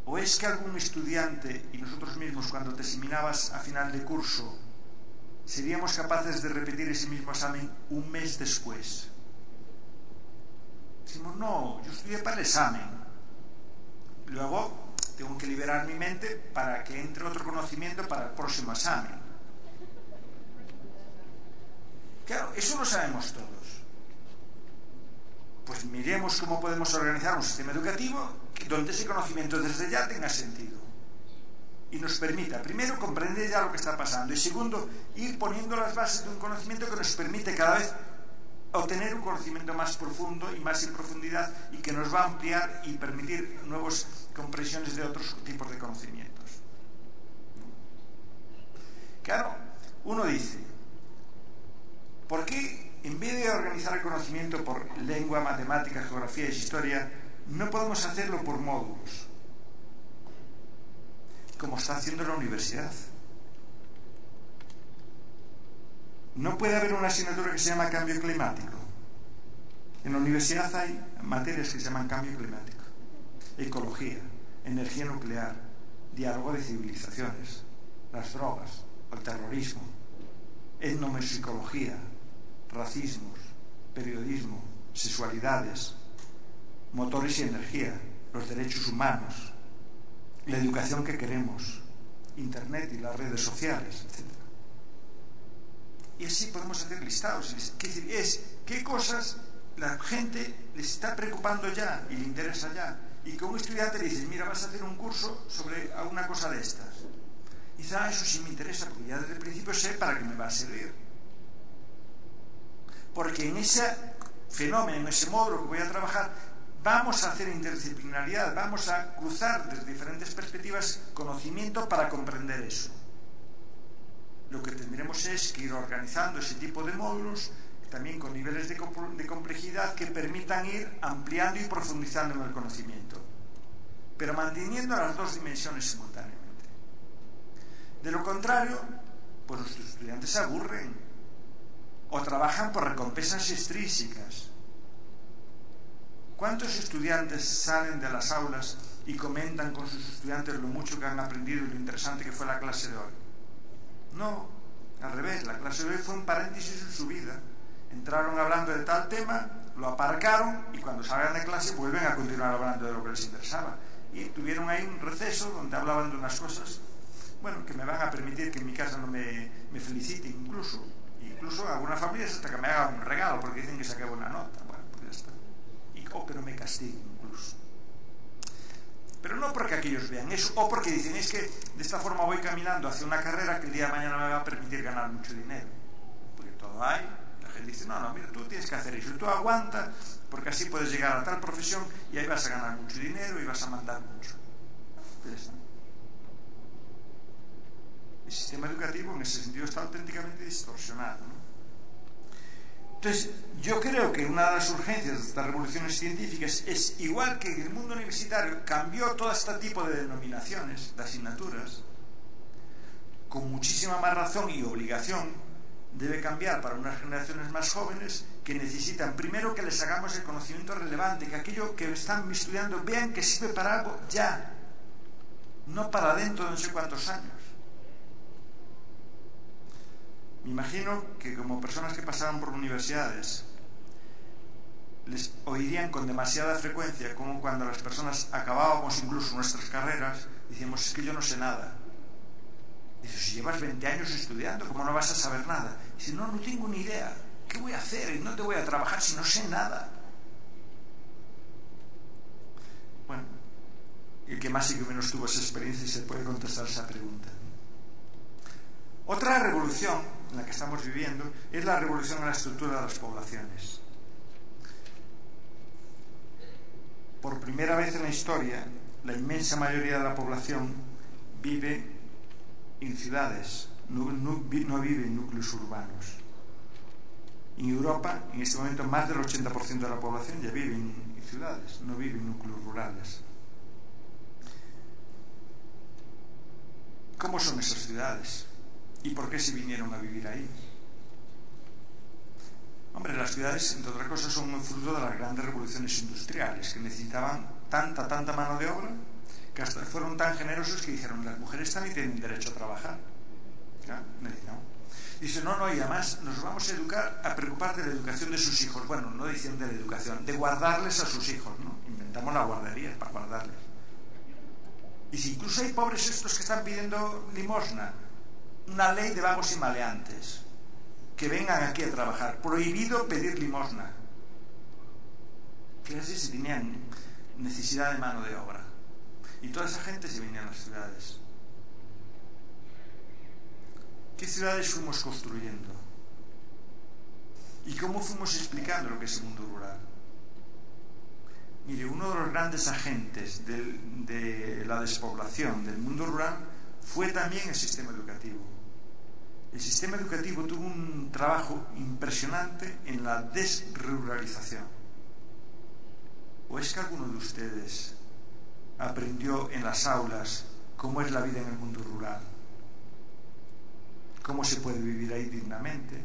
[SPEAKER 2] ¿O es que algún estudiante y nosotros mismos, cuando te examinabas a final de curso, seríamos capaces de repetir ese mismo examen un mes después? Decimos, no, yo estudié para el examen, luego tengo que liberar mi mente para que entre otro conocimiento para el próximo examen. Claro, eso lo sabemos todos. Pues miremos cómo podemos organizar un sistema educativo donde ese conocimiento desde ya tenga sentido y nos permita, primero, comprender ya lo que está pasando, y segundo, ir poniendo las bases de un conocimiento que nos permite cada vez obtener un conocimiento más profundo y más en profundidad, y que nos va a ampliar y permitir nuevas comprensiones de otros tipos de conocimientos. Claro, Uno dice, ¿por qué en vez de organizar el conocimiento por lengua, matemática, geografía y historia, no podemos hacerlo por módulos? Como está haciendo la universidad. No puede haber una asignatura que se llama cambio climático. En la universidad hay materias que se llaman cambio climático, ecología, energía nuclear, diálogo de civilizaciones, las drogas, el terrorismo, etnomusicología, racismos, periodismo, sexualidades, motores y energía, los derechos humanos, la educación que queremos, Internet y las redes sociales, etc. Y así podemos hacer listados. Es decir, qué cosas la gente les está preocupando ya y le interesa ya. Y que un estudiante le dice, mira, vas a hacer un curso sobre alguna cosa de estas. Y dice, eso sí me interesa, porque ya desde el principio sé para qué me va a servir. Porque en ese fenómeno, en ese módulo que voy a trabajar, vamos a hacer interdisciplinaridad, vamos a cruzar desde diferentes perspectivas conocimiento para comprender eso. Lo que tendremos es que ir organizando ese tipo de módulos, también con niveles de complejidad que permitan ir ampliando y profundizando en el conocimiento, pero manteniendo las dos dimensiones simultáneamente. De lo contrario, pues los estudiantes se aburren o trabajan por recompensas extrínsecas. ¿Cuántos estudiantes salen de las aulas y comentan con sus estudiantes lo mucho que han aprendido y lo interesante que fue la clase de hoy? No, al revés, la clase de hoy fue un paréntesis en su vida. Entraron hablando de tal tema, lo aparcaron y cuando salgan de clase vuelven a continuar hablando de lo que les interesaba. Y tuvieron ahí un receso donde hablaban de unas cosas, bueno, que me van a permitir que en mi casa no me felicite incluso algunas familias hasta que me hagan un regalo porque dicen que saqué buena nota. Bueno, pues ya está. Pero me castiguen incluso. Pero no porque aquellos vean eso, o porque dicen, es que de esta forma voy caminando hacia una carrera que el día de mañana me va a permitir ganar mucho dinero. Porque todo hay. La gente dice, no, mira, tú tienes que hacer eso, tú aguanta, porque así puedes llegar a tal profesión y ahí vas a ganar mucho dinero y vas a mandar mucho. El sistema educativo en ese sentido está auténticamente distorsionado, ¿no? Entonces, yo creo que una de las urgencias de estas revoluciones científicas es, igual que el mundo universitario cambió todo este tipo de denominaciones, de asignaturas, con muchísima más razón y obligación, debe cambiar para unas generaciones más jóvenes que necesitan primero que les hagamos el conocimiento relevante, que aquello que están estudiando vean que sirve para algo ya, no para dentro de no sé cuántos años. Me imagino que como personas que pasaban por universidades les oirían con demasiada frecuencia como cuando las personas acabábamos incluso nuestras carreras decíamos, es que yo no sé nada. Dices, si llevas 20 años estudiando, ¿cómo no vas a saber nada? Dices, no tengo ni idea. ¿Qué voy a hacer? Y no te voy a trabajar si no sé nada. Bueno, el que más y que menos tuvo esa experiencia se puede contestar esa pregunta. Otra revolución en la que estamos viviendo es la revolución en la estructura de las poblaciones. Por primera vez en la historia, la inmensa mayoría de la población vive en ciudades, no vive en núcleos urbanos. En Europa, en este momento, más del 80% de la población ya vive en ciudades, no vive en núcleos rurales. ¿Cómo son esas ciudades? ¿Y por qué se vinieron a vivir ahí? Hombre, las ciudades, entre otras cosas, son un fruto de las grandes revoluciones industriales, que necesitaban tanta mano de obra, que hasta fueron tan generosos que dijeron, las mujeres también tienen derecho a trabajar. ¿Ya? Dice, no, y además nos vamos a educar, a preocupar de la educación de sus hijos. Bueno, no dicen de la educación, de guardarles a sus hijos, ¿no? Inventamos la guardería para guardarles. Y si incluso hay pobres estos que están pidiendo limosna, una ley de vagos y maleantes que vengan aquí a trabajar, prohibido pedir limosna. Fíjense si tenían necesidad de mano de obra y toda esa gente se venía a las ciudades. ¿Qué ciudades fuimos construyendo? ¿Y cómo fuimos explicando lo que es el mundo rural? Mire, uno de los grandes agentes de la despoblación del mundo rural fue también el sistema educativo. el sistema educativo tuvo un trabajo impresionante en la desruralización. ¿O es que alguno de ustedes aprendió en las aulas cómo es la vida en el mundo rural? ¿Cómo se puede vivir ahí dignamente?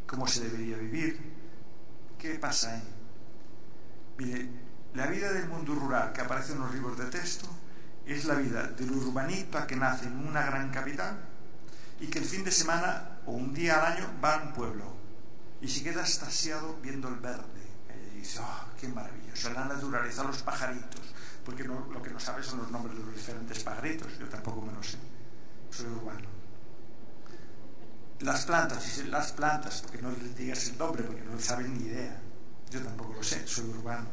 [SPEAKER 2] ¿Cómo se debería vivir? ¿Qué pasa ahí? Mire, la vida del mundo rural que aparece en los libros de texto es la vida del urbanita que nace en una gran capital y que el fin de semana o un día al año va a un pueblo y se queda extasiado viendo el verde. Y dice, oh, qué maravilloso, la naturaleza, los pajaritos, porque lo que no sabe son los nombres de los diferentes pajaritos, yo tampoco me lo sé, soy urbano. Las plantas, porque no les digas el nombre, porque no saben ni idea, yo tampoco lo sé, soy urbano.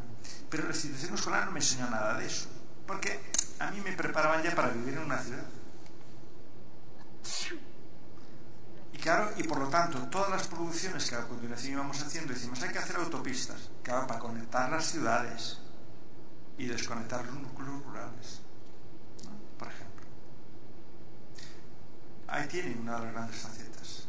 [SPEAKER 2] Pero la institución escolar no me enseñó nada de eso, porque a mí me preparaban ya para vivir en una ciudad. Y claro, y por lo tanto, todas las producciones que a continuación íbamos haciendo, decimos, hay que hacer autopistas, claro, para conectar las ciudades y desconectar los núcleos rurales, ¿no? Por ejemplo. Ahí tienen una de las grandes facetas.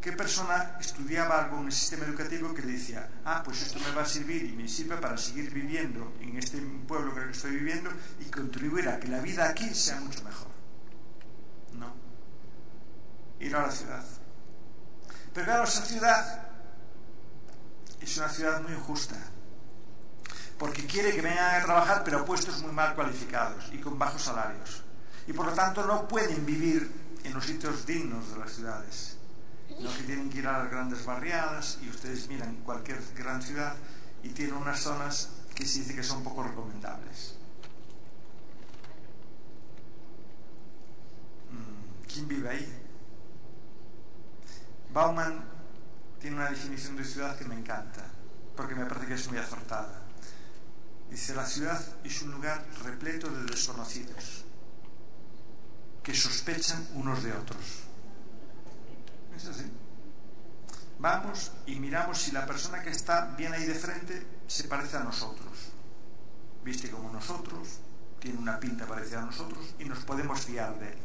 [SPEAKER 2] ¿Qué persona estudiaba algo en el sistema educativo que le decía, pues esto me va a servir y me sirve para seguir viviendo en este pueblo en el que estoy viviendo y contribuir a que la vida aquí sea mucho mejor? No. Ir a la ciudad. Pero claro, esa ciudad es una ciudad muy injusta, porque quiere que vengan a trabajar pero a puestos muy mal cualificados y con bajos salarios, y por lo tanto no pueden vivir en los sitios dignos de las ciudades, sino que tienen que ir a las grandes barriadas. Y ustedes miran cualquier gran ciudad y tiene unas zonas que se dice que son poco recomendables. ¿Quién vive ahí? Bauman tiene una definición de ciudad que me encanta, porque me parece que es muy acertada. Dice, la ciudad es un lugar repleto de desconocidos que sospechan unos de otros. ¿Es así? Vamos y miramos si la persona que está bien ahí de frente se parece a nosotros, viste como nosotros, tiene una pinta parecida a nosotros y nos podemos fiar de él.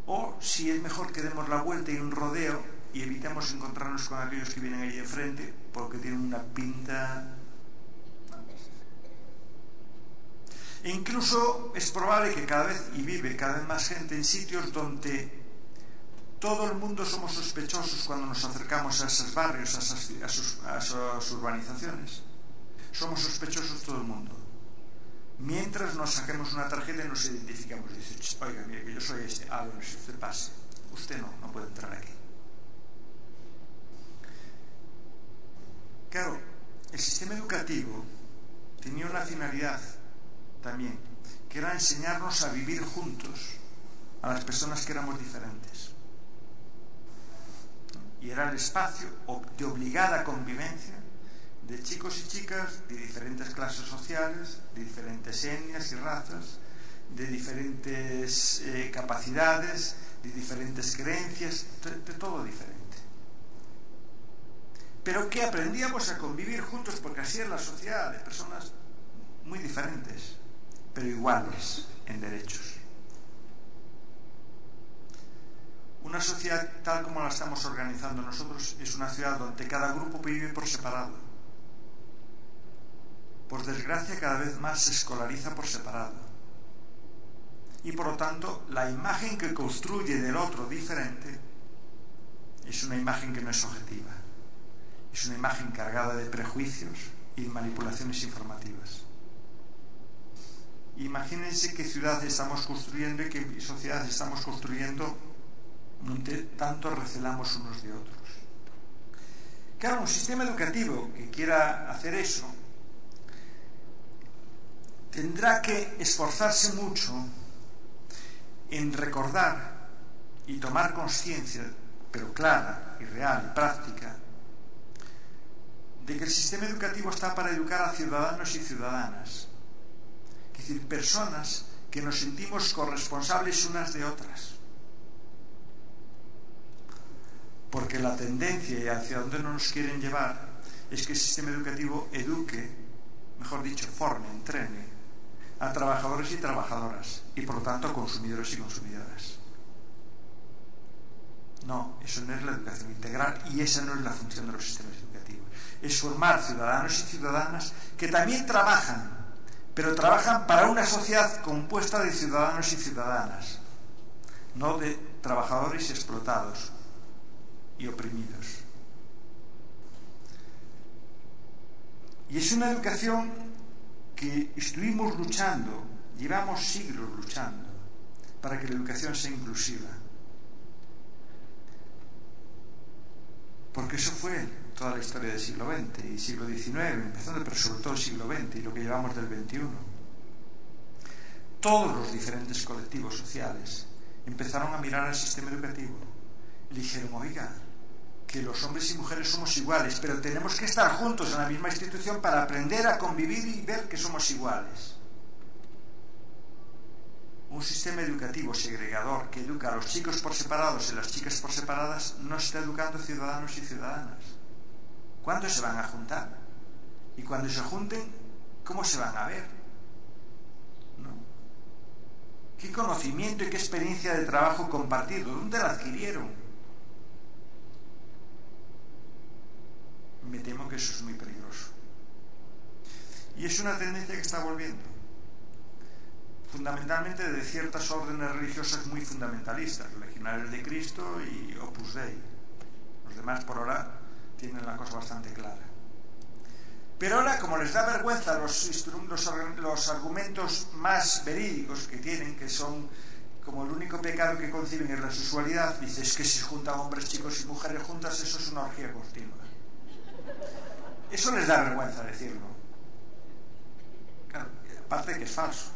[SPEAKER 2] O si es mejor que demos la vuelta y un rodeo y evitemos encontrarnos con aquellos que vienen ahí de frente porque tienen una pinta. E incluso es probable que cada vez, y vive cada vez más gente en sitios donde todo el mundo somos sospechosos cuando nos acercamos a esos barrios, a sus urbanizaciones. Somos sospechosos todo el mundo. Mientras nos saquemos una tarjeta y nos identificamos y dice, oiga, mire que yo soy este. Bueno, si usted pase, usted no puede entrar aquí. Claro, el sistema educativo tenía una finalidad también, que era enseñarnos a vivir juntos a las personas que éramos diferentes. Y era el espacio de obligada convivencia de chicos y chicas de diferentes clases sociales, de diferentes etnias y razas, de diferentes capacidades, de diferentes creencias, de todo diferente. Pero que aprendíamos a convivir juntos, porque así es la sociedad, de personas muy diferentes, pero iguales en derechos. Una sociedad tal como la estamos organizando nosotros es una ciudad donde cada grupo vive por separado. Por desgracia, cada vez más se escolariza por separado. Y por lo tanto, la imagen que construye del otro diferente es una imagen que no es objetiva. Es una imagen cargada de prejuicios y manipulaciones informativas. Imagínense qué ciudad estamos construyendo y qué sociedad estamos construyendo donde tanto recelamos unos de otros. Claro, un sistema educativo que quiera hacer eso tendrá que esforzarse mucho en recordar y tomar conciencia, pero clara y real y práctica, de que el sistema educativo está para educar a ciudadanos y ciudadanas, es decir, personas que nos sentimos corresponsables unas de otras. Porque la tendencia hacia donde nos quieren llevar es que el sistema educativo eduque, mejor dicho, forme, entrene a trabajadores y trabajadoras, y por lo tanto a consumidores y consumidoras. No, eso no es la educación integral y esa no es la función de los sistemas educativos. Es formar ciudadanos y ciudadanas que también trabajan, pero trabajan para una sociedad compuesta de ciudadanos y ciudadanas, no de trabajadores explotados y oprimidos. Y es una educación que estuvimos luchando, llevamos siglos luchando, para que la educación sea inclusiva. Porque eso fue toda la historia del siglo XX y siglo XIX, empezando, pero sobre todo el siglo XX y lo que llevamos del XXI. Todos los diferentes colectivos sociales empezaron a mirar al sistema educativo y dijeron, oiga, que los hombres y mujeres somos iguales, pero tenemos que estar juntos en la misma institución para aprender a convivir y ver que somos iguales. Un sistema educativo segregador que educa a los chicos por separados y las chicas por separadas no está educando ciudadanos y ciudadanas. ¿Cuándo se van a juntar? Y cuando se junten, ¿cómo se van a ver? ¿No? ¿Qué conocimiento y qué experiencia de trabajo compartido? ¿Dónde la adquirieron? Me temo que eso es muy peligroso. Y es una tendencia que está volviendo, fundamentalmente de ciertas órdenes religiosas muy fundamentalistas, Legionarios de Cristo y Opus Dei. Los demás por ahora tienen la cosa bastante clara. Pero ahora, como les da vergüenza los argumentos más verídicos que tienen, que son como el único pecado que conciben es la sexualidad, dices que si juntan hombres, chicos y mujeres juntas, eso es una orgía continua. Eso les da vergüenza decirlo. Claro, aparte de que es falso.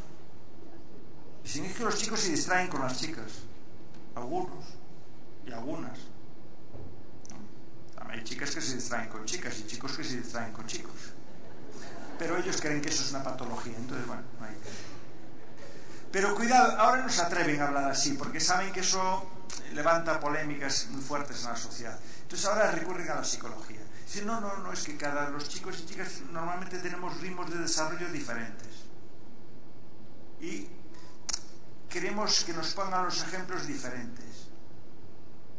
[SPEAKER 2] Dicen, es que los chicos se distraen con las chicas. Algunos y algunas. Hay chicas que se distraen con chicas y chicos que se distraen con chicos. Pero ellos creen que eso es una patología. Entonces, bueno, no hay. Pero cuidado, ahora no se atreven a hablar así, porque saben que eso levanta polémicas muy fuertes en la sociedad. Entonces ahora recurren a la psicología. Dicen, no, es que los chicos y chicas normalmente tenemos ritmos de desarrollo diferentes. Y queremos que nos pongan los ejemplos diferentes.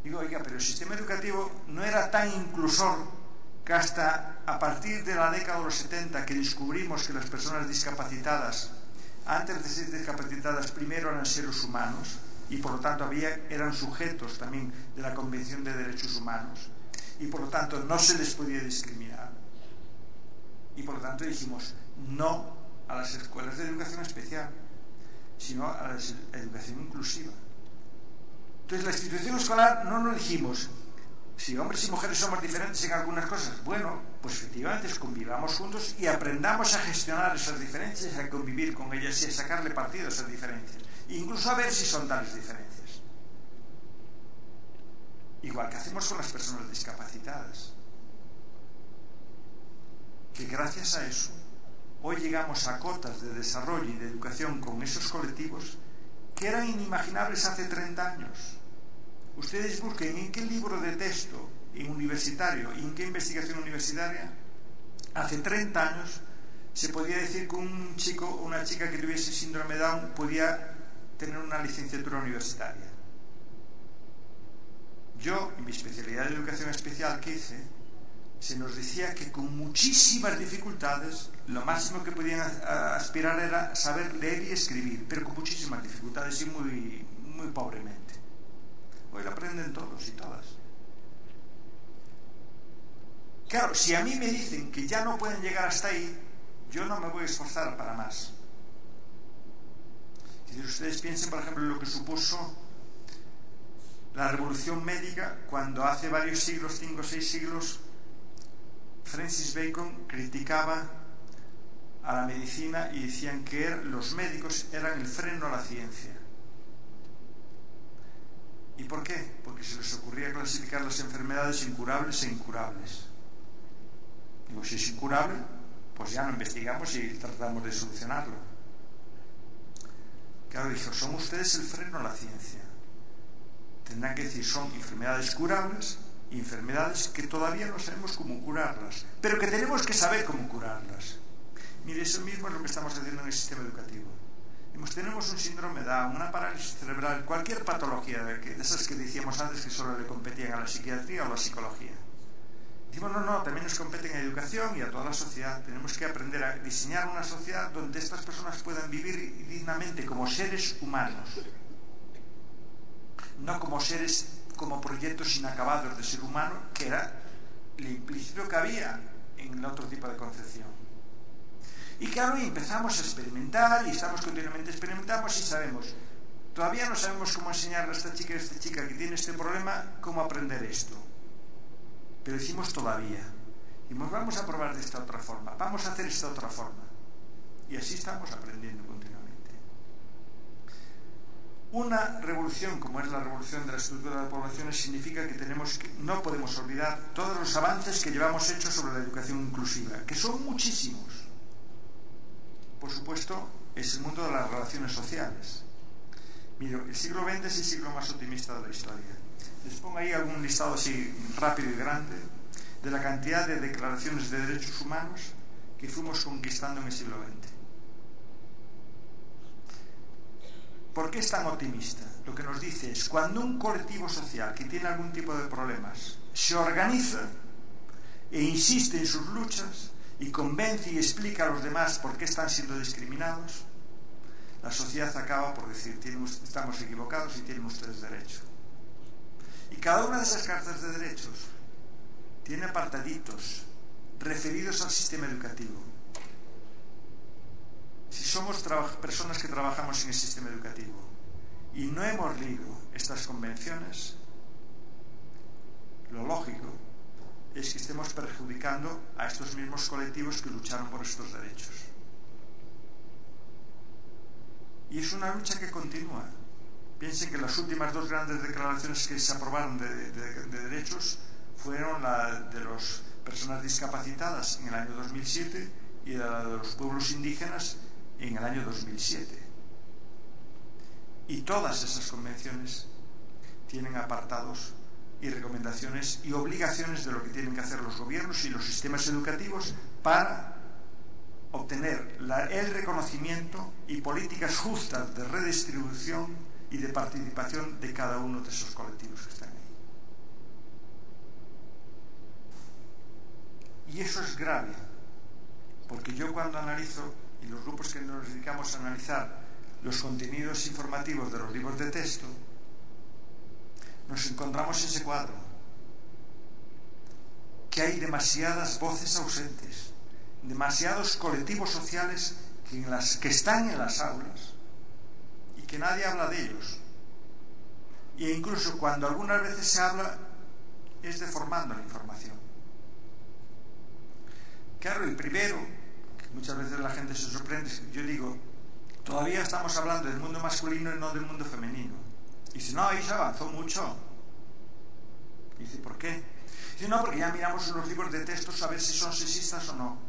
[SPEAKER 2] Digo, oiga, pero el sistema educativo no era tan inclusor que hasta a partir de la década de los 70 que descubrimos que las personas discapacitadas, antes de ser discapacitadas, primero eran seres humanos y por lo tanto eran sujetos también de la Convención de Derechos Humanos y por lo tanto no se les podía discriminar. Y por lo tanto dijimos no a las escuelas de educación especial, sino a la educación inclusiva. Entonces la institución escolar no nos dijimos, si hombres y mujeres somos diferentes en algunas cosas, bueno, pues efectivamente convivamos juntos y aprendamos a gestionar esas diferencias, a convivir con ellas y a sacarle partido a esas diferencias, e incluso a ver si son tales diferencias. Igual que hacemos con las personas discapacitadas, que gracias a eso hoy llegamos a cotas de desarrollo y de educación con esos colectivos que eran inimaginables hace 30 años. Ustedes busquen en qué libro de texto universitario y en qué investigación universitaria hace 30 años se podía decir que un chico o una chica que tuviese síndrome de Down podía tener una licenciatura universitaria. Yo, en mi especialidad de educación especial que hice, se nos decía que con muchísimas dificultades lo máximo que podían aspirar era saber leer y escribir, pero con muchísimas dificultades y muy, muy pobremente. Hoy lo aprenden todos y todas. Claro, si a mí me dicen que ya no pueden llegar hasta ahí, yo no me voy a esforzar para más. Es decir, ustedes piensen, por ejemplo, en lo que supuso la revolución médica cuando hace varios siglos, 5 o 6 siglos, Francis Bacon criticaba a la medicina y decían que los médicos eran el freno a la ciencia. ¿Y por qué? Porque se les ocurría clasificar las enfermedades incurables e incurables. Digo, si es incurable, pues ya no investigamos y tratamos de solucionarlo. Claro, dijo, son ustedes el freno a la ciencia. Tendrán que decir, son enfermedades curables y enfermedades que todavía no sabemos cómo curarlas, pero que tenemos que saber cómo curarlas. Mire, eso mismo es lo que estamos haciendo en el sistema educativo. Tenemos un síndrome de Down, una parálisis cerebral, cualquier patología de esas que decíamos antes que solo le competían a la psiquiatría o a la psicología. Decimos, no, también nos competen a educación y a toda la sociedad. Tenemos que aprender a diseñar una sociedad donde estas personas puedan vivir dignamente como seres humanos, no como seres, como proyectos inacabados de ser humano, que era lo implícito que había en el otro tipo de concepción. Y claro, empezamos a experimentar y estamos continuamente experimentamos y sabemos, todavía no sabemos cómo enseñarle a esta chica que tiene este problema cómo aprender esto, pero decimos todavía, y vamos a probar de esta otra forma, vamos a hacer esta otra forma, y así estamos aprendiendo continuamente. Una revolución como es la revolución de la estructura de las poblaciones significa que no podemos olvidar todos los avances que llevamos hechos sobre la educación inclusiva, que son muchísimos. Por supuesto, es el mundo de las relaciones sociales. Mira, el siglo XX es el siglo más optimista de la historia. Les pongo ahí algún listado así rápido y grande de la cantidad de declaraciones de derechos humanos que fuimos conquistando en el siglo XX. ¿Por qué es tan optimista? Lo que nos dice es, cuando un colectivo social que tiene algún tipo de problemas se organiza e insiste en sus luchas y convence y explica a los demás por qué están siendo discriminados, la sociedad acaba por decir, estamos equivocados y tienen ustedes derecho. Y cada una de esas cartas de derechos tiene apartaditos referidos al sistema educativo. Si somos personas que trabajamos en el sistema educativo y no hemos leído estas convenciones, lo lógico es que estemos perjudicando a estos mismos colectivos que lucharon por estos derechos. Y es una lucha que continúa. Piensen que las últimas dos grandes declaraciones que se aprobaron de derechos fueron la de las personas discapacitadas en el año 2007 y la de los pueblos indígenas en el año 2007. Y todas esas convenciones tienen apartados y recomendaciones y obligaciones de lo que tienen que hacer los gobiernos y los sistemas educativos para obtener el reconocimiento y políticas justas de redistribución y de participación de cada uno de esos colectivos que están ahí. Y eso es grave, porque yo cuando analizo, y los grupos que nos dedicamos a analizar los contenidos informativos de los libros de texto, nos encontramos ese cuadro, que hay demasiadas voces ausentes, demasiados colectivos sociales que están en las aulas y que nadie habla de ellos. E incluso cuando algunas veces se habla, es deformando la información. Claro, el primero, que muchas veces la gente se sorprende, yo digo, todavía estamos hablando del mundo masculino y no del mundo femenino. Y dice, no, ahí se avanzó mucho. Y dice, ¿por qué? Dice, no, porque ya miramos en los libros de textos a ver si son sexistas o no.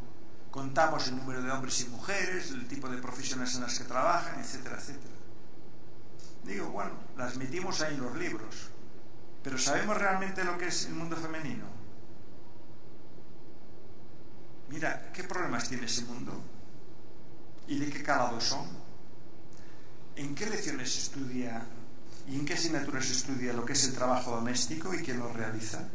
[SPEAKER 2] Contamos el número de hombres y mujeres, el tipo de profesiones en las que trabajan, etcétera, etcétera. Digo, bueno, las metimos ahí en los libros, pero ¿sabemos realmente lo que es el mundo femenino? Mira, ¿qué problemas tiene ese mundo? ¿Y de qué calado son? ¿En qué lecciones se estudia y en qué asignaturas se estudia lo que es el trabajo doméstico y quién lo realiza?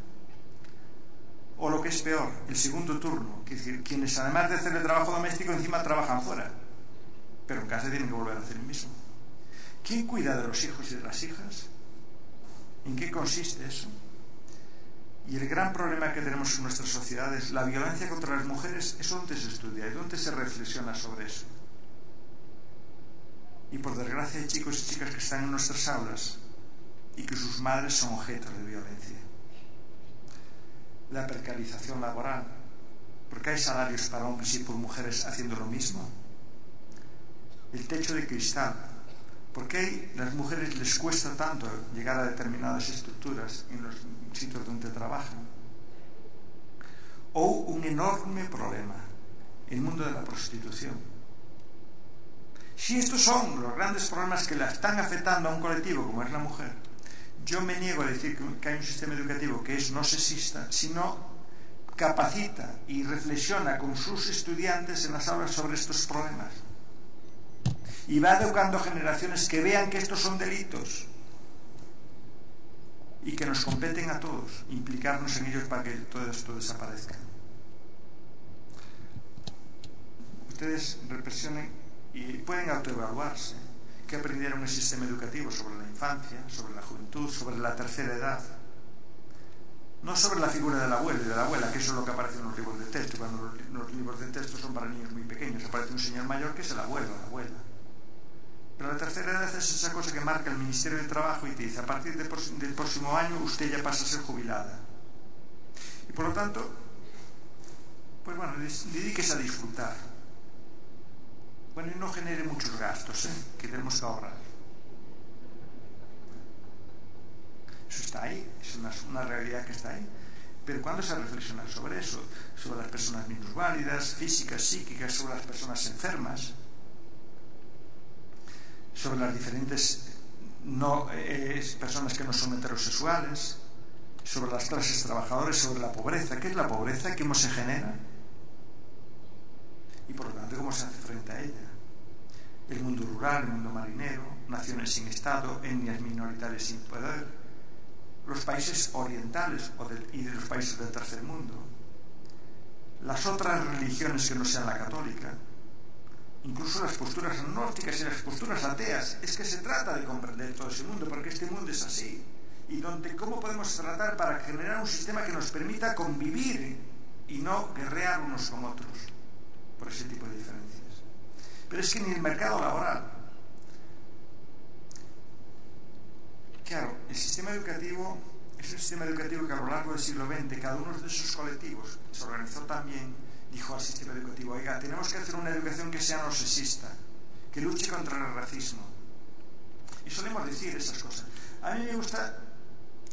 [SPEAKER 2] O lo que es peor, el segundo turno, que es decir, quienes además de hacer el trabajo doméstico encima trabajan fuera, pero en casa tienen que volver a hacer el mismo. ¿Quién cuida de los hijos y de las hijas? ¿En qué consiste eso? Y el gran problema que tenemos en nuestras sociedades, la violencia contra las mujeres, es donde se estudia y donde se reflexiona sobre eso. Y por desgracia hay chicos y chicas que están en nuestras aulas y que sus madres son objeto de violencia. La precarización laboral, porque hay salarios para hombres y por mujeres haciendo lo mismo. El techo de cristal, porque a las mujeres les cuesta tanto llegar a determinadas estructuras en los sitios donde trabajan. O un enorme problema, el mundo de la prostitución. Si estos son los grandes problemas que la están afectando a un colectivo como es la mujer, yo me niego a decir que hay un sistema educativo que es no sexista, sino capacita y reflexiona con sus estudiantes en las aulas sobre estos problemas. y va educando generaciones que vean que estos son delitos y que nos competen a todos, implicarnos en ellos para que todo esto desaparezca. Ustedes reflexionen y pueden autoevaluarse. ¿Qué aprendieron en el sistema educativo sobre la infancia, sobre la juventud, sobre la tercera edad? No sobre la figura del abuelo y de la abuela, que eso es lo que aparece en los libros de texto. Cuando los libros de texto son para niños muy pequeños, aparece un señor mayor que es el abuelo o la abuela. Pero la tercera edad es esa cosa que marca el Ministerio de Trabajo y te dice: a partir del próximo año usted ya pasa a ser jubilada. Y por lo tanto, pues bueno, dedíquese a disfrutar. Bueno, y no genere muchos gastos, que tenemos que ahorrar. Eso está ahí, es una realidad que está ahí. Pero ¿cuándo se reflexiona sobre eso? Sobre las personas minusválidas, físicas, psíquicas, sobre las personas enfermas, sobre las diferentes personas que no son heterosexuales, sobre las clases trabajadoras, sobre la pobreza. ¿Qué es la pobreza? ¿Cómo se genera? Y por lo tanto, ¿cómo se hace frente a ella? El mundo rural, el mundo marinero, naciones sin Estado, etnias minoritarias sin poder, los países orientales y de los países del tercer mundo, las otras religiones que no sean la católica, incluso las posturas agnósticas y las posturas ateas. Es que se trata de comprender todo ese mundo, porque este mundo es así. Y cómo podemos tratar para generar un sistema que nos permita convivir y no guerrear unos con otros por ese tipo de diferencias. Pero es que ni el mercado laboral. Claro, el sistema educativo es un sistema educativo que a lo largo del siglo XX cada uno de esos colectivos se organizó también. Dijo al sistema educativo: oiga, tenemos que hacer una educación que sea no sexista, que luche contra el racismo. Y solemos decir esas cosas. A mí me gusta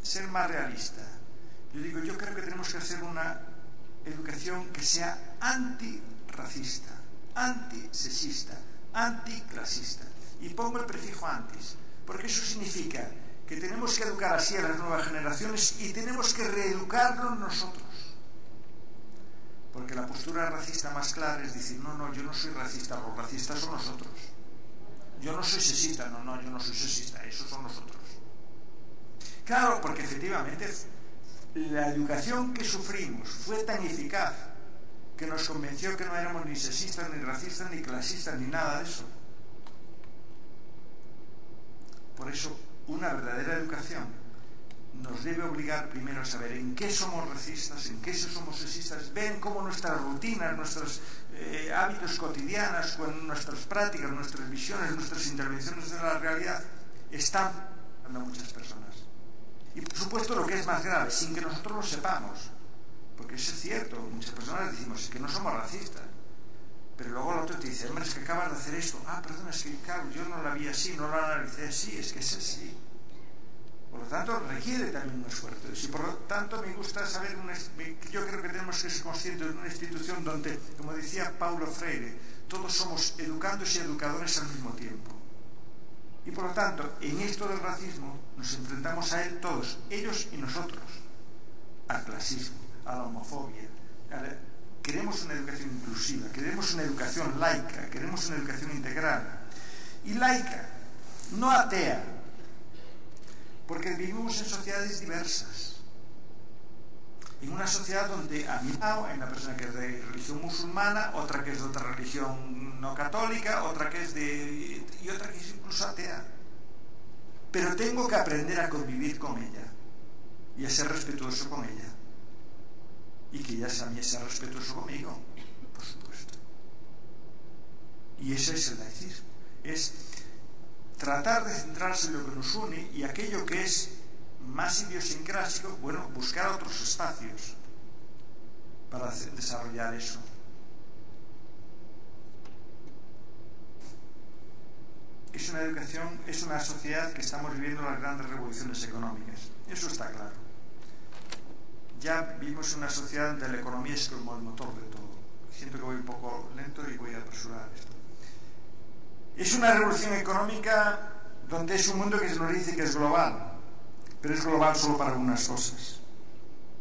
[SPEAKER 2] ser más realista. Yo creo que tenemos que hacer una educación que sea antirracista, antisexista, anticlasista. Y pongo el prefijo antis, porque eso significa que tenemos que educar así a las nuevas generaciones y tenemos que reeducarlos nosotros. Porque la postura racista más clara es decir: no, yo no soy racista, los racistas son nosotros. Yo no soy sexista, no, yo no soy sexista, esos son nosotros. Claro, porque efectivamente la educación que sufrimos fue tan eficaz que nos convenció que no éramos ni sexistas, ni racistas, ni clasistas, ni nada de eso. Por eso, una verdadera educación nos debe obligar primero a saber en qué somos racistas, en qué somos sexistas, ven cómo nuestras rutinas, nuestros hábitos cotidianos, con nuestras prácticas, nuestras visiones, nuestras intervenciones de la realidad están dando a muchas personas. Y por supuesto, lo que es más grave, sin que nosotros lo sepamos, porque eso es cierto, muchas personas decimos que no somos racistas, pero luego el otro te dice: hombre, es que acabas de hacer esto. Perdona, es que claro, yo no la vi así, no la analicé así, es que es así. Por lo tanto, requiere también un esfuerzo. Y por lo tanto, me gusta saber, yo creo que tenemos que ser conscientes de una institución donde, como decía Paulo Freire, todos somos educandos y educadores al mismo tiempo. Y por lo tanto, en esto del racismo, nos enfrentamos a él todos, ellos y nosotros, al clasismo, a la homofobia. Queremos una educación inclusiva, queremos una educación laica, queremos una educación integral. Y laica, no atea, porque vivimos en sociedades diversas. En una sociedad donde a mi lado hay una persona que es de religión musulmana, otra que es de otra religión no católica, otra que es y otra que es incluso atea. Pero tengo que aprender a convivir con ella y a ser respetuoso con ella. Y que ella también sea respetuoso conmigo, por supuesto. Y ese es el laicismo. Es tratar de centrarse en lo que nos une y aquello que es más idiosincrásico, bueno, buscar otros espacios para desarrollar eso. Es una educación, es una sociedad que estamos viviendo las grandes revoluciones económicas. Eso está claro. Ya vivimos en una sociedad donde la economía es como el motor de todo. Siento que voy un poco lento y voy a apresurar esto. Es una revolución económica donde es un mundo que se nos dice que es global, pero es global solo para algunas cosas,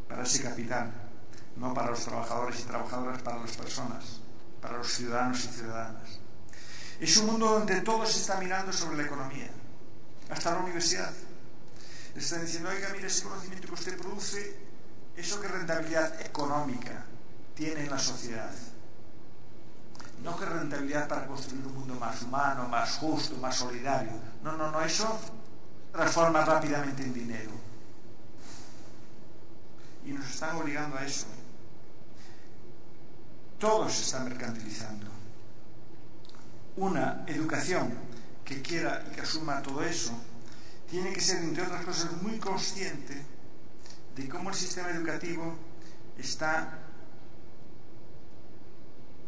[SPEAKER 2] para ese capital, no para los trabajadores y trabajadoras, para las personas, para los ciudadanos y ciudadanas. Es un mundo donde todo se está mirando sobre la economía, hasta la universidad. Le están diciendo, oiga, mire, ese conocimiento que usted produce, ¿eso qué rentabilidad económica tiene en la sociedad? No que rentabilidad para construir un mundo más humano, más justo, más solidario. No, eso transforma rápidamente en dinero. Y nos están obligando a eso. Todo se está mercantilizando. Una educación que quiera y que asuma todo eso tiene que ser, entre otras cosas, muy consciente de cómo el sistema educativo está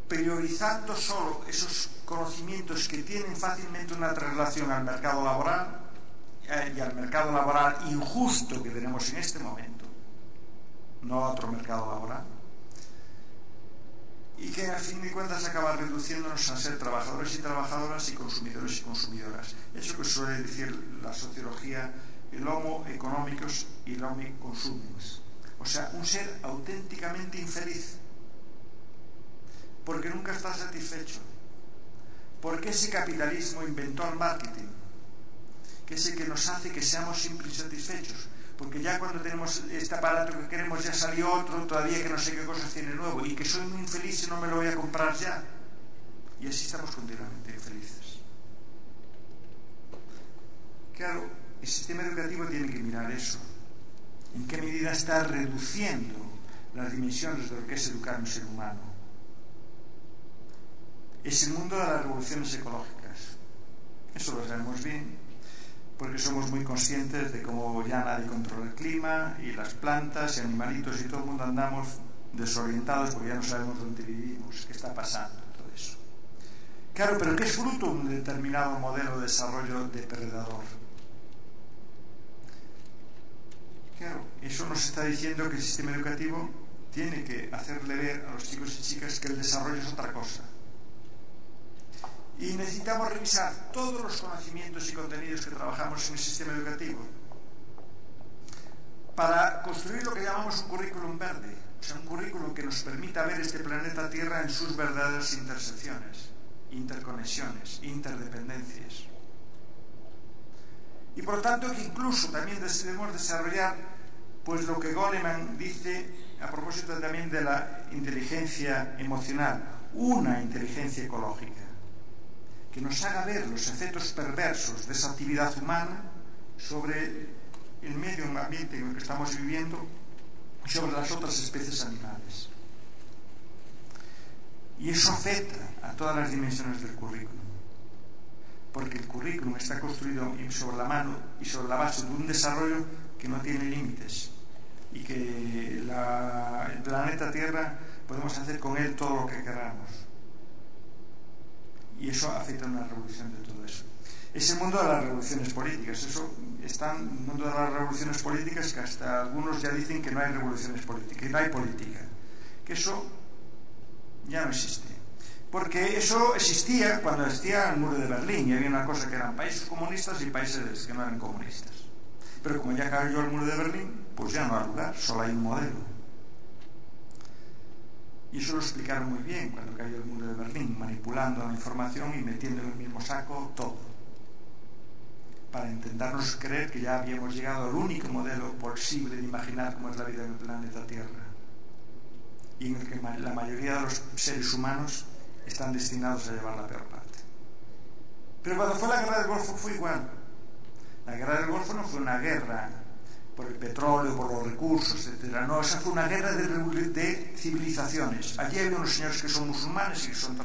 [SPEAKER 2] priorizando solo esos conocimientos que tienen fácilmente una traslación al mercado laboral y al mercado laboral injusto que tenemos en este momento, no a otro mercado laboral, y que a fin de cuentas acaba reduciéndonos a ser trabajadores y trabajadoras y consumidores y consumidoras. Eso que suele decir la sociología, el homo economicus y el homo consumens. O sea, un ser auténticamente infeliz, porque nunca está satisfecho, porque ese capitalismo inventó el marketing, que es el que nos hace que seamos siempre insatisfechos, porque ya cuando tenemos este aparato que queremos ya salió otro, todavía que no sé qué cosas tiene nuevo, y que soy muy infeliz y no me lo voy a comprar ya, y así estamos continuamente infelices. Claro, el sistema educativo tiene que mirar eso, en qué medida está reduciendo las dimensiones de lo que es educar a un ser humano. Es el mundo de las revoluciones ecológicas. Eso lo sabemos bien, porque somos muy conscientes de cómo ya nadie controla el clima, y las plantas y animalitos y todo el mundo andamos desorientados porque ya no sabemos dónde vivimos, qué está pasando, todo eso. Claro, pero ¿qué es fruto de un determinado modelo de desarrollo depredador? Claro, eso nos está diciendo que el sistema educativo tiene que hacerle ver a los chicos y chicas que el desarrollo es otra cosa. Y necesitamos revisar todos los conocimientos y contenidos que trabajamos en el sistema educativo para construir lo que llamamos un currículum verde, o sea, un currículum que nos permita ver este planeta Tierra en sus verdaderas intersecciones, interconexiones, interdependencias. Y por tanto que incluso también debemos desarrollar pues lo que Goleman dice a propósito también de la inteligencia emocional, una inteligencia ecológica, que nos haga ver los efectos perversos de esa actividad humana sobre el medio ambiente en el que estamos viviendo y sobre las otras especies animales. Y eso afecta a todas las dimensiones del currículum, porque el currículum está construido sobre la mano y sobre la base de un desarrollo que no tiene límites, y que el planeta Tierra podemos hacer con él todo lo que queramos. Y eso afecta a una revolución de todo eso. Es el mundo de las revoluciones políticas. Eso está en el mundo de las revoluciones políticas, que hasta algunos ya dicen que no hay revoluciones políticas, que no hay política, que eso ya no existe. Porque eso existía cuando existía el muro de Berlín, y había una cosa que eran países comunistas y países que no eran comunistas. Pero como ya cayó el muro de Berlín, pues ya no hay lugar, solo hay un modelo. Y eso lo explicaron muy bien cuando cayó el muro de Berlín, manipulando la información y metiendo en el mismo saco todo, para intentarnos creer que ya habíamos llegado al único modelo posible de imaginar cómo es la vida en el planeta Tierra, y en el que la mayoría de los seres humanos están destinados a llevar la peor parte. Pero cuando fue la guerra del Golfo fue igual. La guerra del Golfo no fue una guerra por el petróleo, por los recursos, etcétera. No, esa fue una guerra de civilizaciones. Allí hay unos señores que son musulmanes y que son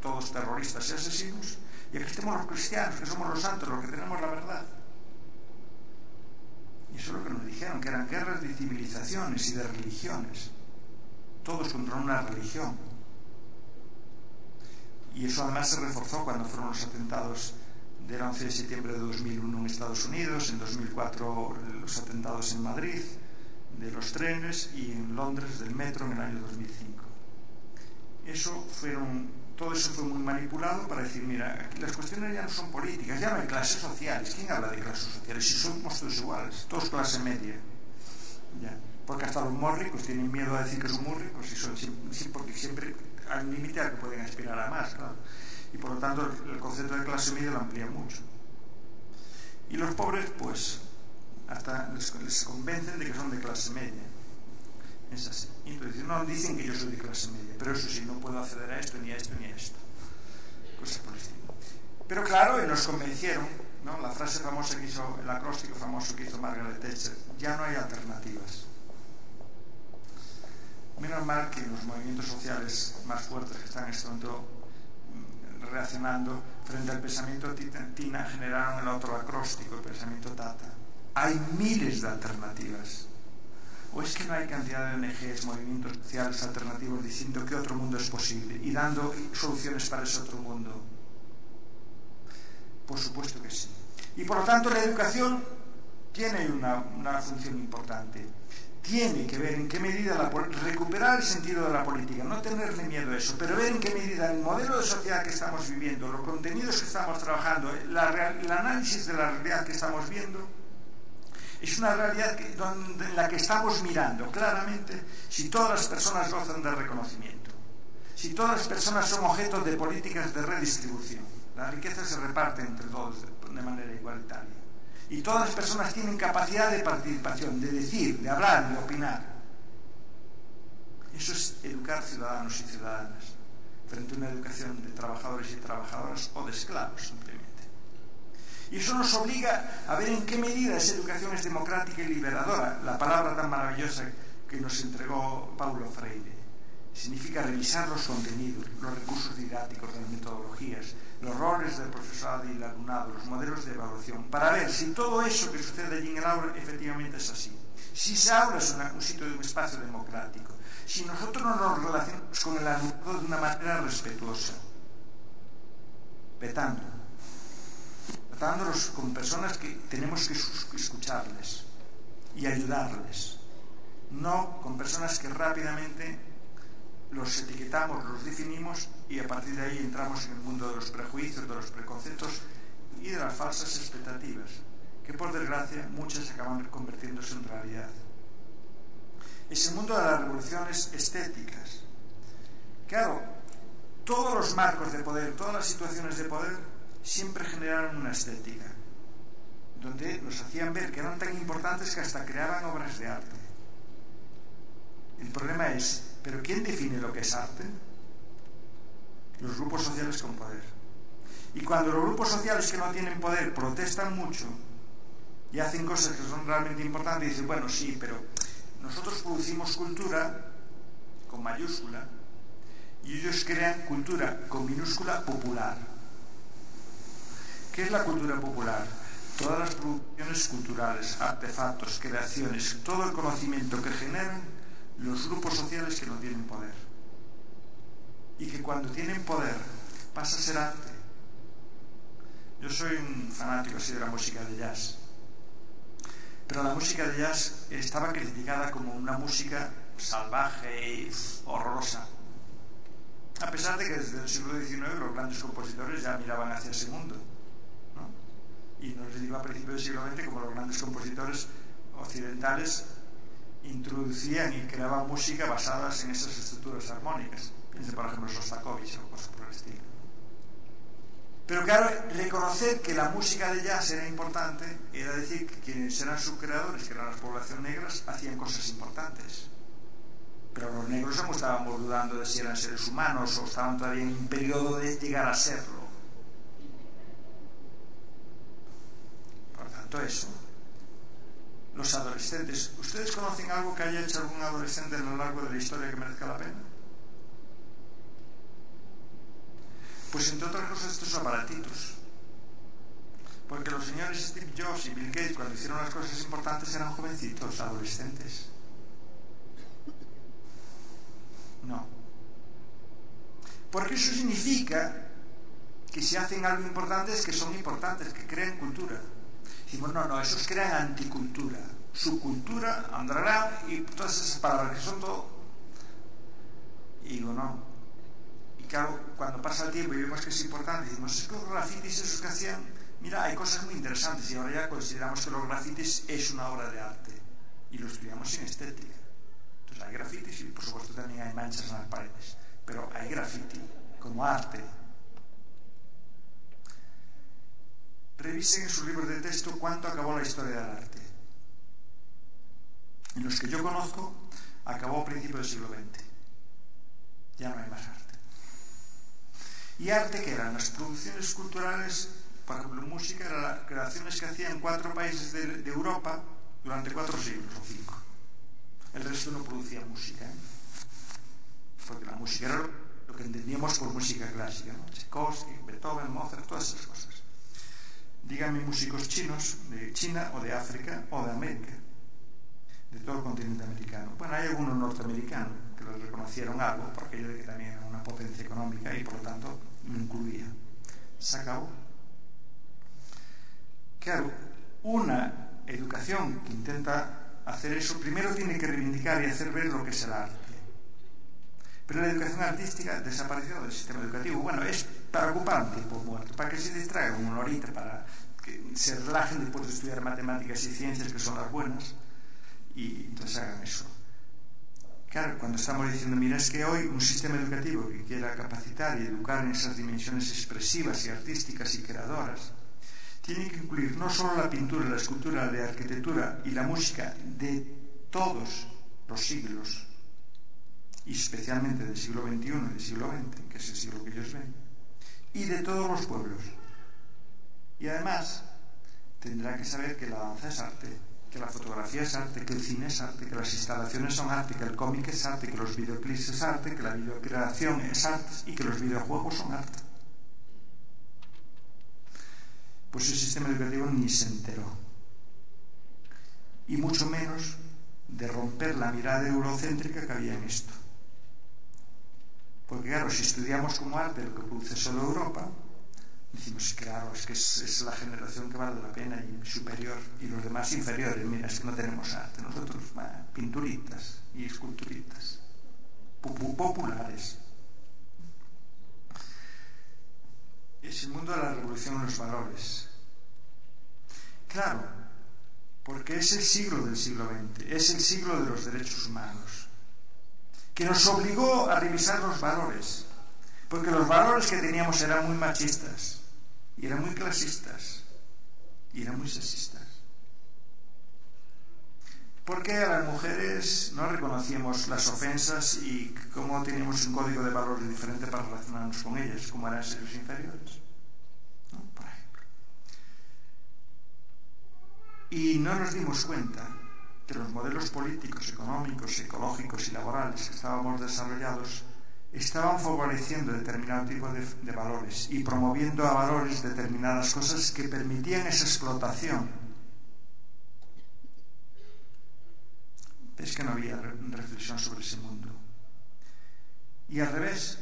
[SPEAKER 2] todos terroristas y asesinos, y aquí estamos los cristianos, que somos los santos, los que tenemos la verdad. Y eso es lo que nos dijeron, que eran guerras de civilizaciones y de religiones, todos contra una religión. Y eso además se reforzó cuando fueron los atentados del 11 de septiembre de 2001 en Estados Unidos, en 2004 los atentados en Madrid de los trenes, y en Londres del metro en el año 2005. Todo eso fue muy manipulado para decir, mira, las cuestiones ya no son políticas, ya no hay clases sociales. ¿Quién habla de clases sociales? Si somos todos iguales, todos clase media. Ya. Porque hasta los más ricos tienen miedo a decir que son muy ricos, porque siempre hay un límite al que pueden aspirar a más, claro. y por lo tanto el concepto de clase media lo amplía mucho. Y los pobres, pues, hasta les convencen de que son de clase media. Es así. Y entonces no dicen que yo soy de clase media, pero eso sí, no puedo acceder a esto, ni a esto, ni a esto. Cosas por el estilo. Pero claro, nos convencieron, ¿no? La frase famosa que hizo, el acróstico famoso que hizo Margaret Thatcher: ya no hay alternativas. Menos mal que los movimientos sociales más fuertes que están en este momento reaccionando frente al pensamiento Tina generaron el otro acróstico, el pensamiento Tata. Hay miles de alternativas. ¿O es que no hay cantidad de ONGs, movimientos sociales alternativos diciendo que otro mundo es posible y dando soluciones para ese otro mundo? Por supuesto que sí. Y por lo tanto la educación tiene una función importante. Tiene que ver en qué medida recuperar el sentido de la política, no tenerle miedo a eso, pero ver en qué medida el modelo de sociedad que estamos viviendo, los contenidos que estamos trabajando, el análisis de la realidad que estamos viendo, es una realidad en la que estamos mirando claramente si todas las personas gozan de reconocimiento, si todas las personas son objeto de políticas de redistribución. La riqueza se reparte entre todos de manera igualitaria. Y todas las personas tienen capacidad de participación, de decir, de hablar, de opinar. Eso es educar ciudadanos y ciudadanas frente a una educación de trabajadores y trabajadoras o de esclavos, simplemente. Y eso nos obliga a ver en qué medida esa educación es democrática y liberadora. La palabra tan maravillosa que nos entregó Paulo Freire. Significa revisar los contenidos, los recursos didácticos, las metodologías, los roles del profesorado y el alumnado, los modelos de evaluación, para ver si todo eso que sucede allí en el aula efectivamente es así. Si ese aula es un sitio de un espacio democrático, si nosotros no nos relacionamos con el alumnado de una manera respetuosa, tratándolos con personas que tenemos que escucharles y ayudarles, no con personas que rápidamente los etiquetamos, los definimos y a partir de ahí entramos en el mundo de los prejuicios, de los preconceptos y de las falsas expectativas, que por desgracia muchas acaban convirtiéndose en realidad. Es el mundo de las revoluciones estéticas. Claro, todos los marcos de poder, todas las situaciones de poder siempre generaron una estética, donde nos hacían ver que eran tan importantes que hasta creaban obras de arte. El problema es, ¿pero quién define lo que es arte? Los grupos sociales con poder. Y cuando los grupos sociales que no tienen poder protestan mucho y hacen cosas que son realmente importantes, dicen, bueno, sí, pero nosotros producimos cultura con mayúscula y ellos crean cultura con minúscula popular. ¿Qué es la cultura popular? Todas las producciones culturales, artefactos, creaciones, todo el conocimiento que generan los grupos sociales que no tienen poder y que cuando tienen poder pasa a ser arte. Yo soy un fanático así de la música de jazz, pero la música de jazz estaba criticada como una música salvaje y horrorosa, a pesar de que desde el siglo XIX los grandes compositores ya miraban hacia ese mundo, ¿no? Y no les digo a principios del siglo XX como los grandes compositores occidentales introducían y creaban música basadas en esas estructuras armónicas. Piense por ejemplo Shostakovich o cosas por el estilo. Pero claro, reconocer que la música de jazz era importante era decir que quienes eran sus creadores, que eran las poblaciones negras, hacían cosas importantes. Pero los negros aún estábamos dudando de si eran seres humanos o estaban todavía en un periodo de llegar a serlo. Por tanto, eso. Los adolescentes. ¿Ustedes conocen algo que haya hecho algún adolescente a lo largo de la historia que merezca la pena? Pues entre otras cosas estos aparatitos. Porque los señores Steve Jobs y Bill Gates cuando hicieron las cosas importantes eran jovencitos, adolescentes. No. Porque eso significa que si hacen algo importante es que son importantes, que crean cultura. Decimos, no, esos crean anticultura, subcultura, underground y todas esas palabras que son todo. Y digo, no. Y claro, cuando pasa el tiempo y vemos que es importante, decimos, es que los grafitis esos que hacían, mira, hay cosas muy interesantes y ahora ya consideramos que los grafitis es una obra de arte y lo estudiamos en estética. Entonces hay grafitis y por supuesto también hay manchas en las paredes, pero hay grafiti como arte. revisen en sus libros de texto cuánto acabó la historia del arte. En los que yo conozco, acabó a principios del siglo XX. Ya no hay más arte. Y arte, que eran las producciones culturales, por ejemplo, música, eran las creaciones que hacían 4 países de Europa durante 4 siglos o 5. El resto no producía música, ¿eh? Porque la música era lo que entendíamos por música clásica, ¿no? Tchaikovsky, Beethoven, Mozart, todas esas cosas. Díganme músicos chinos de China o de África o de América, de todo el continente americano. Bueno, hay algunos norteamericanos que los reconocieron algo por aquello de que también era una potencia económica y por lo tanto lo incluía. Se acabó. Claro, una educación que intenta hacer eso primero tiene que reivindicar y hacer ver lo que es el arte. Pero la educación artística desapareció del sistema educativo. Bueno, es para ocupar un tiempo muerto, para que se distraigan una horita, para que se relajen después de estudiar matemáticas y ciencias, que son las buenas, y entonces hagan eso. Claro, cuando estamos diciendo, mira, es que hoy un sistema educativo que quiera capacitar y educar en esas dimensiones expresivas y artísticas y creadoras, tiene que incluir no solo la pintura, la escultura, la arquitectura y la música de todos los siglos, y especialmente del siglo XXI y del siglo XX, que es el siglo que ellos ven, y de todos los pueblos. Y además tendrá que saber que la danza es arte, que la fotografía es arte, que el cine es arte, que las instalaciones son arte, que el cómic es arte, que los videoclips es arte, que la videocreación es arte y que los videojuegos son arte. Pues el sistema educativo ni se enteró, y mucho menos de romper la mirada eurocéntrica que había en esto. Porque claro, si estudiamos como arte lo que produce solo Europa, decimos, claro, es que es la generación que vale la pena y superior, y los demás inferiores. Mira, es que no tenemos arte, nosotros pinturitas y esculturitas populares. Es el mundo de la revolución en los valores. Claro, porque es el siglo del siglo XX, es el siglo de los derechos humanos, que nos obligó a revisar los valores, porque los valores que teníamos eran muy machistas, y eran muy clasistas, y eran muy sexistas. Porque a las mujeres no reconocíamos las ofensas y cómo teníamos un código de valores diferente para relacionarnos con ellas, como eran seres inferiores, ¿no? Por ejemplo. Y no nos dimos cuenta que los modelos políticos, económicos, ecológicos y laborales que estábamos desarrollados estaban favoreciendo determinado tipo de valores y promoviendo a valores determinadas cosas que permitían esa explotación. Es que no había reflexión sobre ese mundo. Y al revés,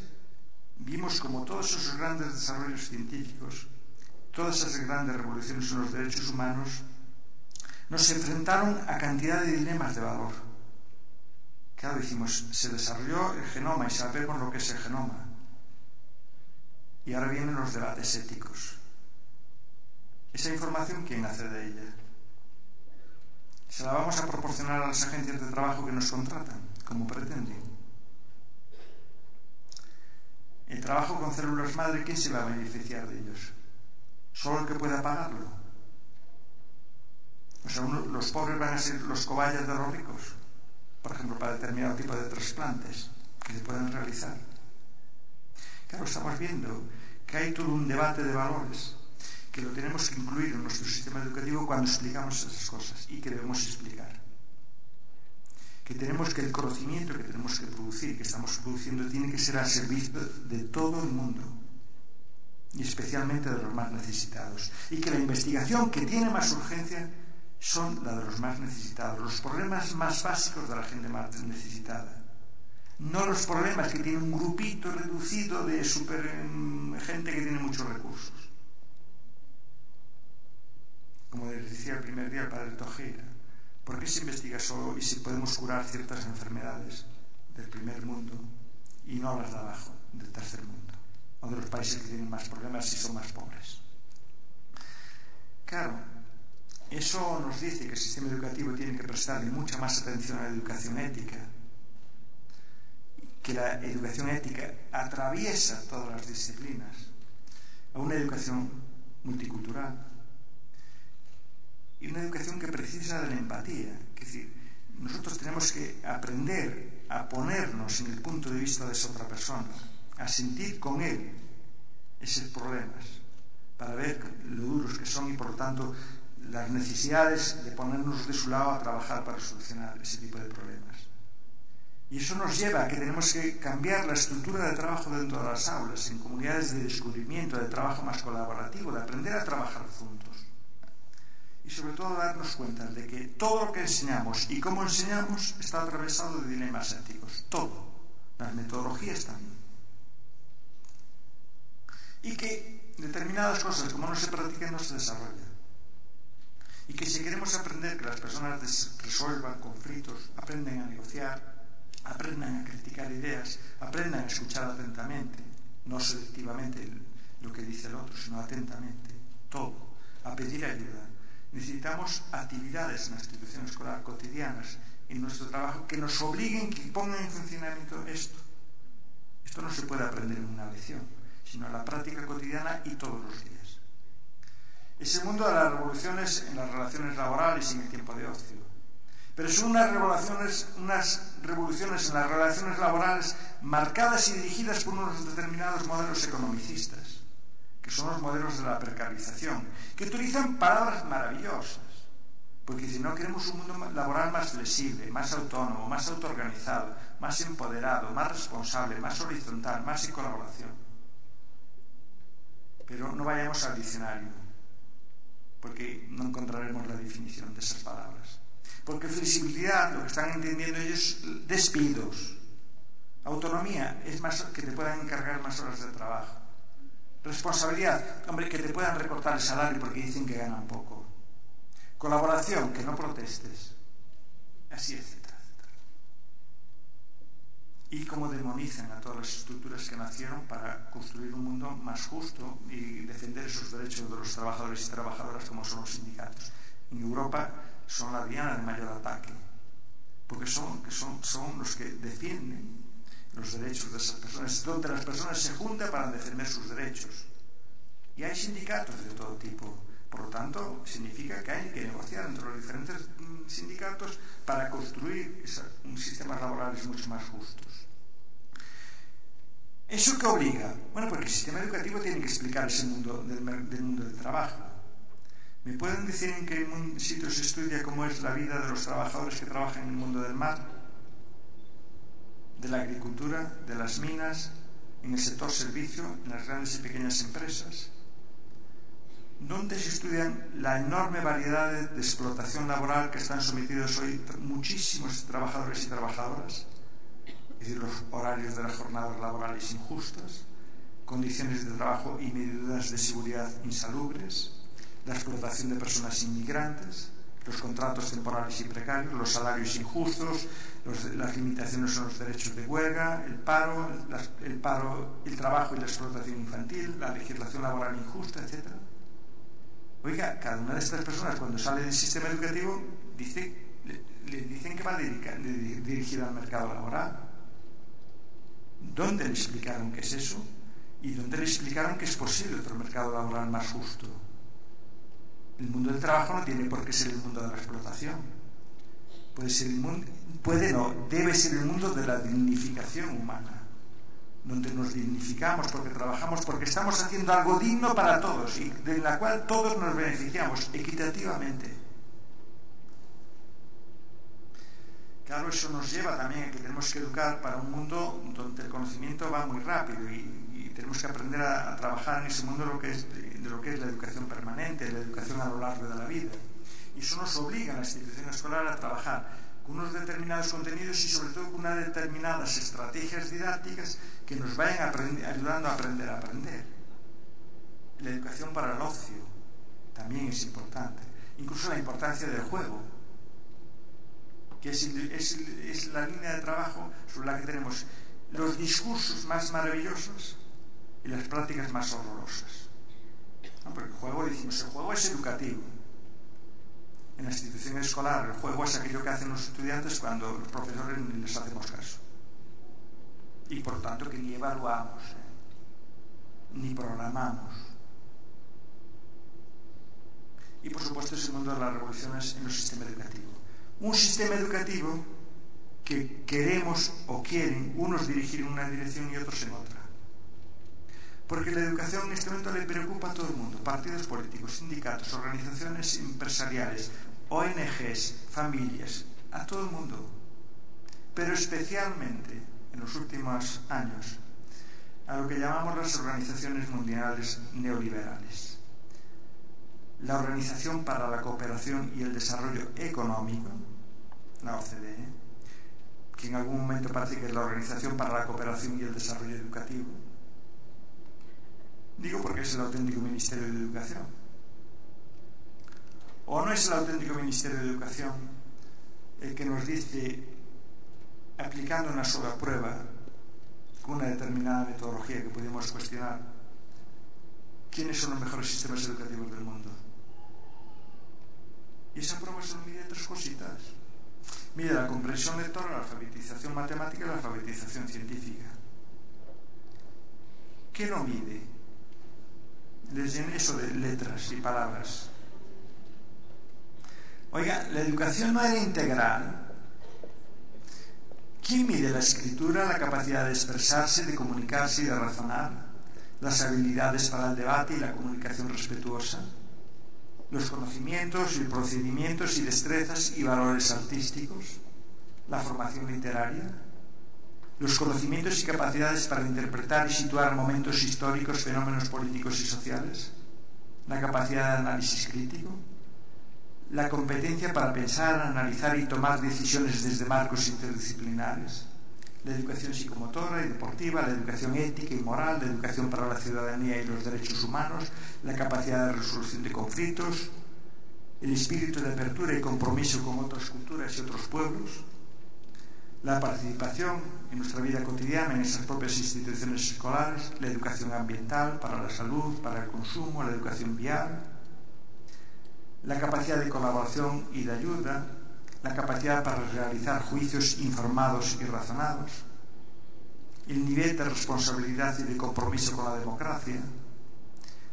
[SPEAKER 2] vimos como todos esos grandes desarrollos científicos, todas esas grandes revoluciones en los derechos humanos, nos enfrentaron a cantidad de dilemas de valor. Claro, decimos, se desarrolló el genoma y sabemos lo que es el genoma. Y ahora vienen los debates éticos. Esa información, ¿quién hace de ella? ¿Se la vamos a proporcionar a las agencias de trabajo que nos contratan, como pretenden? El trabajo con células madre, ¿quién se va a beneficiar de ellos? ¿Solo el que pueda pagarlo? O sea, los pobres van a ser los cobayas de los ricos, por ejemplo, para determinado tipo de trasplantes que se pueden realizar. Claro, estamos viendo que hay todo un debate de valores que lo tenemos que incluir en nuestro sistema educativo cuando explicamos esas cosas y que debemos explicar. Que tenemos que el conocimiento que tenemos que producir, que estamos produciendo, tiene que ser al servicio de todo el mundo y especialmente de los más necesitados. Y que la investigación que tiene más urgencia son la de los más necesitados, los problemas más básicos de la gente más necesitada. No los problemas que tiene un grupito reducido de gente que tiene muchos recursos. Como les decía el primer día el padre Tojeda, ¿por qué se investiga solo y si podemos curar ciertas enfermedades del primer mundo y no las de abajo, del tercer mundo, o de los países que tienen más problemas y son más pobres? Claro, eso nos dice que el sistema educativo tiene que prestarle mucha más atención a la educación ética, que la educación ética atraviesa todas las disciplinas, a una educación multicultural, y una educación que precisa de la empatía. Es decir, nosotros tenemos que aprender a ponernos en el punto de vista de esa otra persona, a sentir con él esos problemas, para ver lo duros que son y, por lo tanto, las necesidades de ponernos de su lado a trabajar para solucionar ese tipo de problemas. Y eso nos lleva a que tenemos que cambiar la estructura de trabajo dentro de las aulas, en comunidades de descubrimiento, de trabajo más colaborativo, de aprender a trabajar juntos. Y sobre todo darnos cuenta de que todo lo que enseñamos y cómo enseñamos está atravesado de dilemas éticos. Todo. Las metodologías también. Y que determinadas cosas, como no se practican, no se desarrollan. Y que si queremos aprender que las personas resuelvan conflictos, aprendan a negociar, aprendan a criticar ideas, aprendan a escuchar atentamente, no selectivamente lo que dice el otro, sino atentamente, todo, a pedir ayuda. Necesitamos actividades en la institución escolar cotidianas, en nuestro trabajo, que nos obliguen, que pongan en funcionamiento esto. Esto no se puede aprender en una lección, sino en la práctica cotidiana y todos los días. Es el mundo de las revoluciones en las relaciones laborales y en el tiempo de ocio. Pero son unas revoluciones en las relaciones laborales marcadas y dirigidas por unos determinados modelos economicistas, que son los modelos de la precarización, que utilizan palabras maravillosas, porque dicen, no, queremos un mundo laboral más flexible, más autónomo, más autoorganizado, más empoderado, más responsable, más horizontal, más en colaboración. Pero no vayamos al diccionario, porque no encontraremos la definición de esas palabras. Porque flexibilidad, lo que están entendiendo ellos, despidos. Autonomía es más que te puedan encargar más horas de trabajo. Responsabilidad, hombre, que te puedan recortar el salario porque dicen que ganan poco. Colaboración, que no protestes. Así, etcétera, etcétera. Y como demonizan a todas las estructuras que nacieron para construir un mundo más justo y defender esos derechos de los trabajadores y trabajadoras, como son los sindicatos. En Europa son la diana de mayor ataque, porque son los que defienden los derechos de esas personas, donde las personas se juntan para defender sus derechos. Y hay sindicatos de todo tipo, por lo tanto, significa que hay que negociar entre los diferentes sindicatos para construir sistemas laborales mucho más justos. ¿Eso qué obliga? Bueno, porque el sistema educativo tiene que explicar ese mundo del mundo del trabajo. ¿Me pueden decir en qué sitio se estudia cómo es la vida de los trabajadores que trabajan en el mundo del mar, de la agricultura, de las minas, en el sector servicio, en las grandes y pequeñas empresas? ¿Dónde se estudian la enorme variedad de explotación laboral que están sometidos hoy muchísimos trabajadores y trabajadoras? Es decir, los horarios de las jornadas laborales injustas, condiciones de trabajo y medidas de seguridad insalubres, la explotación de personas inmigrantes, los contratos temporales y precarios, los salarios injustos, las limitaciones en los derechos de huelga, el paro, el trabajo y la explotación infantil, la legislación laboral injusta, etc. Oiga, cada una de estas personas cuando sale del sistema educativo le dicen que va dirigida al mercado laboral. ¿Dónde le explicaron qué es eso? ¿Y dónde le explicaron que es posible otro mercado laboral más justo? El mundo del trabajo no tiene por qué ser el mundo de la explotación. Debe ser el mundo de la dignificación humana, donde nos dignificamos porque trabajamos, porque estamos haciendo algo digno para todos y de la cual todos nos beneficiamos equitativamente. Claro, eso nos lleva también a que tenemos que educar para un mundo donde el conocimiento va muy rápido y tenemos que aprender a trabajar en ese mundo de lo que es la educación permanente, la educación a lo largo de la vida. Y eso nos obliga a la institución escolar a trabajar con unos determinados contenidos y sobre todo con unas determinadas estrategias didácticas que nos vayan ayudando a aprender a aprender. La educación para el ocio también es importante. Incluso la importancia del juego, que es la línea de trabajo sobre la que tenemos los discursos más maravillosos y las prácticas más horrorosas. ¿No? Porque el juego, decimos, el juego es educativo. En la institución escolar, el juego es aquello que hacen los estudiantes cuando los profesores ni les hacemos caso. Y por tanto que ni evaluamos, ni programamos. y por supuesto es el mundo de las revoluciones en el sistema educativo. Un sistema educativo que queremos o quieren unos dirigir en una dirección y otros en otra. Porque la educación en este momento le preocupa a todo el mundo, partidos políticos, sindicatos, organizaciones empresariales, ONGs, familias, a todo el mundo. Pero especialmente en los últimos años a lo que llamamos las organizaciones mundiales neoliberales. La Organización para la Cooperación y el Desarrollo Económico, la OCDE, que en algún momento parece que es la Organización para la Cooperación y el Desarrollo Educativo. Digo porque es el auténtico Ministerio de Educación. ¿O no es el auténtico Ministerio de Educación el que nos dice, aplicando una sola prueba, con una determinada metodología que pudimos cuestionar, quiénes son los mejores sistemas educativos del mundo? Y esa prueba se mide 3 cositas. Mide la comprensión lectora, la alfabetización matemática y la alfabetización científica. ¿Qué no mide? Eso de letras y palabras. Oiga, la educación no era integral. ¿Quién mide la escritura, la capacidad de expresarse, de comunicarse y de razonar? Las habilidades para el debate y la comunicación respetuosa. Los conocimientos y procedimientos y destrezas y valores artísticos. La formación literaria. Los conocimientos y capacidades para interpretar y situar momentos históricos, fenómenos políticos y sociales. La capacidad de análisis crítico. La competencia para pensar, analizar y tomar decisiones desde marcos interdisciplinares, la educación psicomotora y deportiva, la educación ética y moral, la educación para la ciudadanía y los derechos humanos, la capacidad de resolución de conflictos, el espíritu de apertura y compromiso con otras culturas y otros pueblos, la participación en nuestra vida cotidiana en esas propias instituciones escolares, la educación ambiental para la salud, para el consumo, la educación vial, la capacidad de colaboración y de ayuda, la capacidad para realizar juicios informados y razonados, el nivel de responsabilidad y de compromiso con la democracia,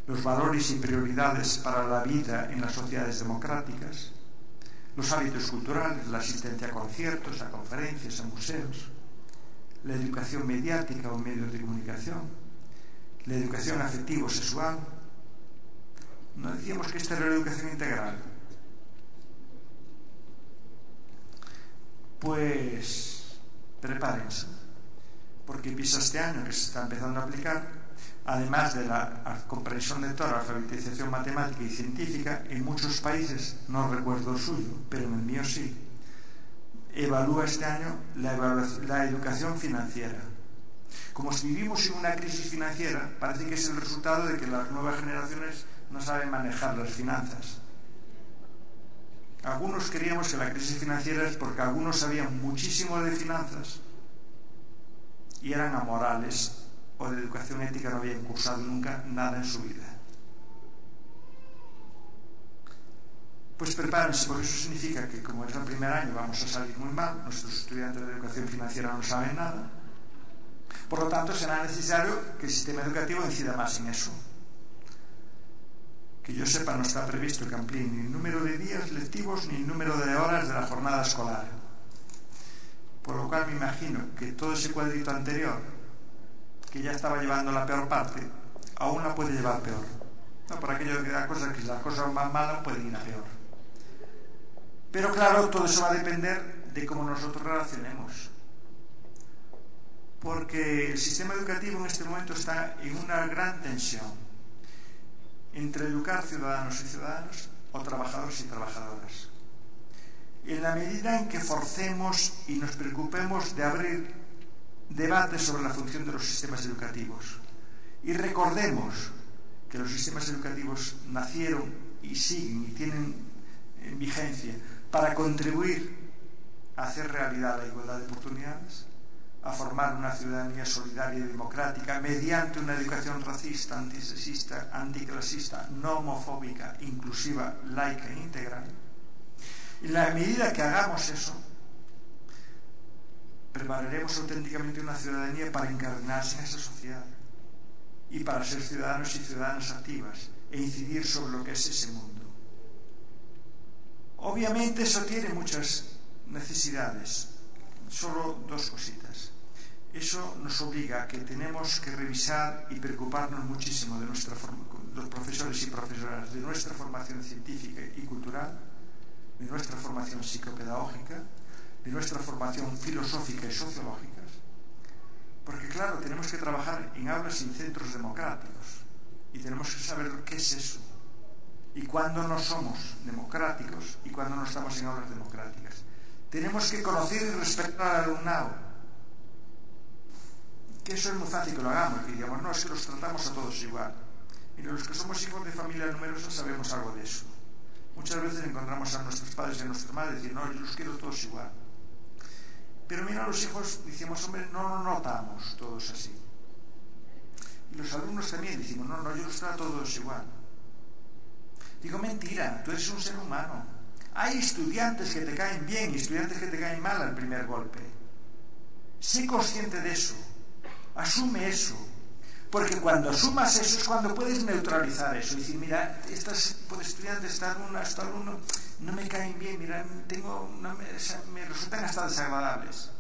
[SPEAKER 2] los valores y prioridades para la vida en las sociedades democráticas, los hábitos culturales, la asistencia a conciertos, a conferencias, a museos, la educación mediática o medios de comunicación, la educación afectivo-sexual. ¿No decíamos que esta era la educación integral? Pues prepárense, porque PISA este año, que se está empezando a aplicar, además de la comprensión lectora, alfabetización matemática y científica, en muchos países, no recuerdo el suyo, pero en el mío sí, evalúa este año la educación financiera. Como si vivimos en una crisis financiera, parece que es el resultado de que las nuevas generaciones no saben manejar las finanzas. Algunos creíamos que la crisis financiera es porque algunos sabían muchísimo de finanzas y eran amorales o de educación ética no habían cursado nunca nada en su vida. Pues prepárense, porque eso significa que como es el primer año vamos a salir muy mal, nuestros estudiantes de educación financiera no saben nada. Por lo tanto, será necesario que el sistema educativo incida más en eso. Que yo sepa, no está previsto que amplíe ni el número de días lectivos ni el número de horas de la jornada escolar. Por lo cual me imagino que todo ese cuadrito anterior, que ya estaba llevando la peor parte, aún la puede llevar peor. No, por aquello que da cosas que si las cosas van mal pueden ir a peor. Pero claro, todo eso va a depender de cómo nosotros relacionemos. Porque el sistema educativo en este momento está en una gran tensión entre educar ciudadanos y ciudadanas o trabajadores y trabajadoras. En la medida en que forcemos y nos preocupemos de abrir debates sobre la función de los sistemas educativos y recordemos que los sistemas educativos nacieron y siguen y tienen vigencia para contribuir a hacer realidad la igualdad de oportunidades, a formar una ciudadanía solidaria y democrática mediante una educación racista, antisexista, anticlasista, no homofóbica, inclusiva, laica e integral. En la medida que hagamos eso, prepararemos auténticamente una ciudadanía para encarnarse en esa sociedad y para ser ciudadanos y ciudadanas activas e incidir sobre lo que es ese mundo. Obviamente eso tiene muchas necesidades. Solo dos cositas. Eso nos obliga a que tenemos que revisar y preocuparnos muchísimo de los profesores y profesoras, de nuestra formación científica y cultural, de nuestra formación psicopedagógica, de nuestra formación filosófica y sociológica, porque claro, tenemos que trabajar en aulas y en centros democráticos y tenemos que saber qué es eso y cuándo no somos democráticos y cuándo no estamos en aulas democráticas. Tenemos que conocer y respetar al alumnado, que eso es muy fácil que lo hagamos, que digamos, no, es que los tratamos a todos igual. Mira, los que somos hijos de familias numerosas sabemos algo de eso. Muchas veces encontramos a nuestros padres y a nuestras madres y decir, no, yo los quiero todos igual. Pero mira, los hijos decimos, hombre, no nos notamos todos así. Y los alumnos también decimos, no, yo los trato todos igual. Digo, mentira, tú eres un ser humano. Hay estudiantes que te caen bien y estudiantes que te caen mal al primer golpe. Sé consciente de eso. Asume eso. Porque cuando asumas eso es cuando puedes neutralizar eso y decir, mira, estas estudiantes, este alumno no me caen bien, mira, me resultan hasta desagradables.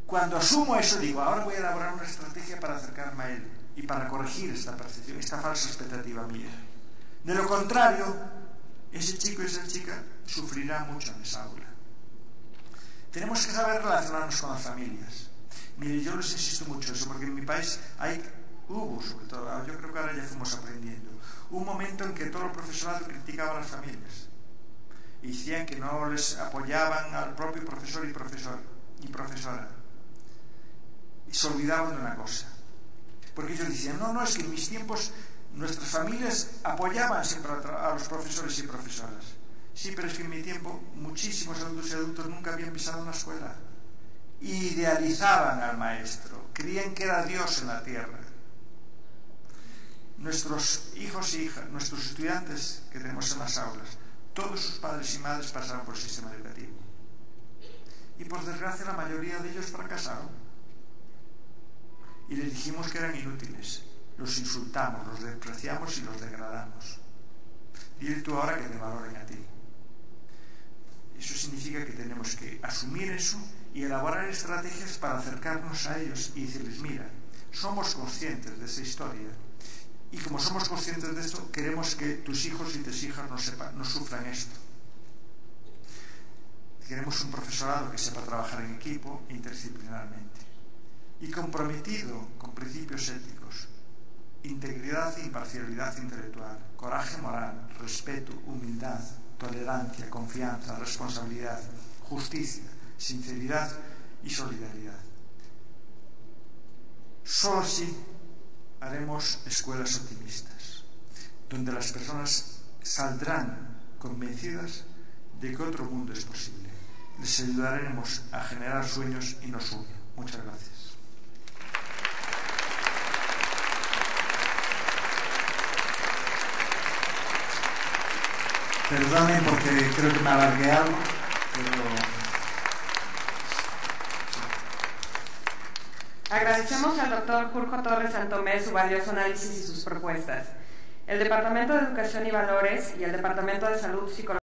[SPEAKER 2] Cuando asumo eso digo, ahora voy a elaborar una estrategia para acercarme a él y para corregir esta percepción, esta falsa expectativa mía. De lo contrario, ese chico y esa chica sufrirá mucho en esa aula. Tenemos que saber relacionarnos con las familias. Mire, yo les insisto mucho eso, porque en mi país hubo, sobre todo, yo creo que ahora ya fuimos aprendiendo, un momento en que todo el profesorado criticaba a las familias y decían que no les apoyaban al propio profesor y profesora, y se olvidaban de una cosa, porque ellos decían, no, es que en mis tiempos nuestras familias apoyaban siempre a los profesores y profesoras. Sí, pero es que en mi tiempo muchísimos adultos y adultos nunca habían pisado una escuela. Idealizaban al maestro, creían que era Dios en la tierra. Nuestros hijos y hijas, nuestros estudiantes que tenemos en las aulas, todos sus padres y madres pasaron por el sistema educativo. Y por desgracia la mayoría de ellos fracasaron. Y les dijimos que eran inútiles. Los insultamos, los despreciamos y los degradamos. Dile tú ahora que te valoren a ti. Eso significa que tenemos que asumir eso y elaborar estrategias para acercarnos a ellos y decirles, mira, somos conscientes de esa historia y como somos conscientes de esto, queremos que tus hijos y tus hijas no sufran esto. Queremos un profesorado que sepa trabajar en equipo interdisciplinarmente y comprometido con principios éticos, integridad e imparcialidad intelectual, coraje moral, respeto, humildad, tolerancia, confianza, responsabilidad, justicia, sinceridad y solidaridad. Solo así haremos escuelas optimistas, donde las personas saldrán convencidas de que otro mundo es posible. Les ayudaremos a generar sueños y no sueños. Muchas gracias. Perdonen porque creo que me alargué algo, pero...
[SPEAKER 1] Agradecemos al doctor Jorge Torres Santomé su valioso análisis y sus propuestas. El Departamento de Educación y Valores y el Departamento de Salud, Psicología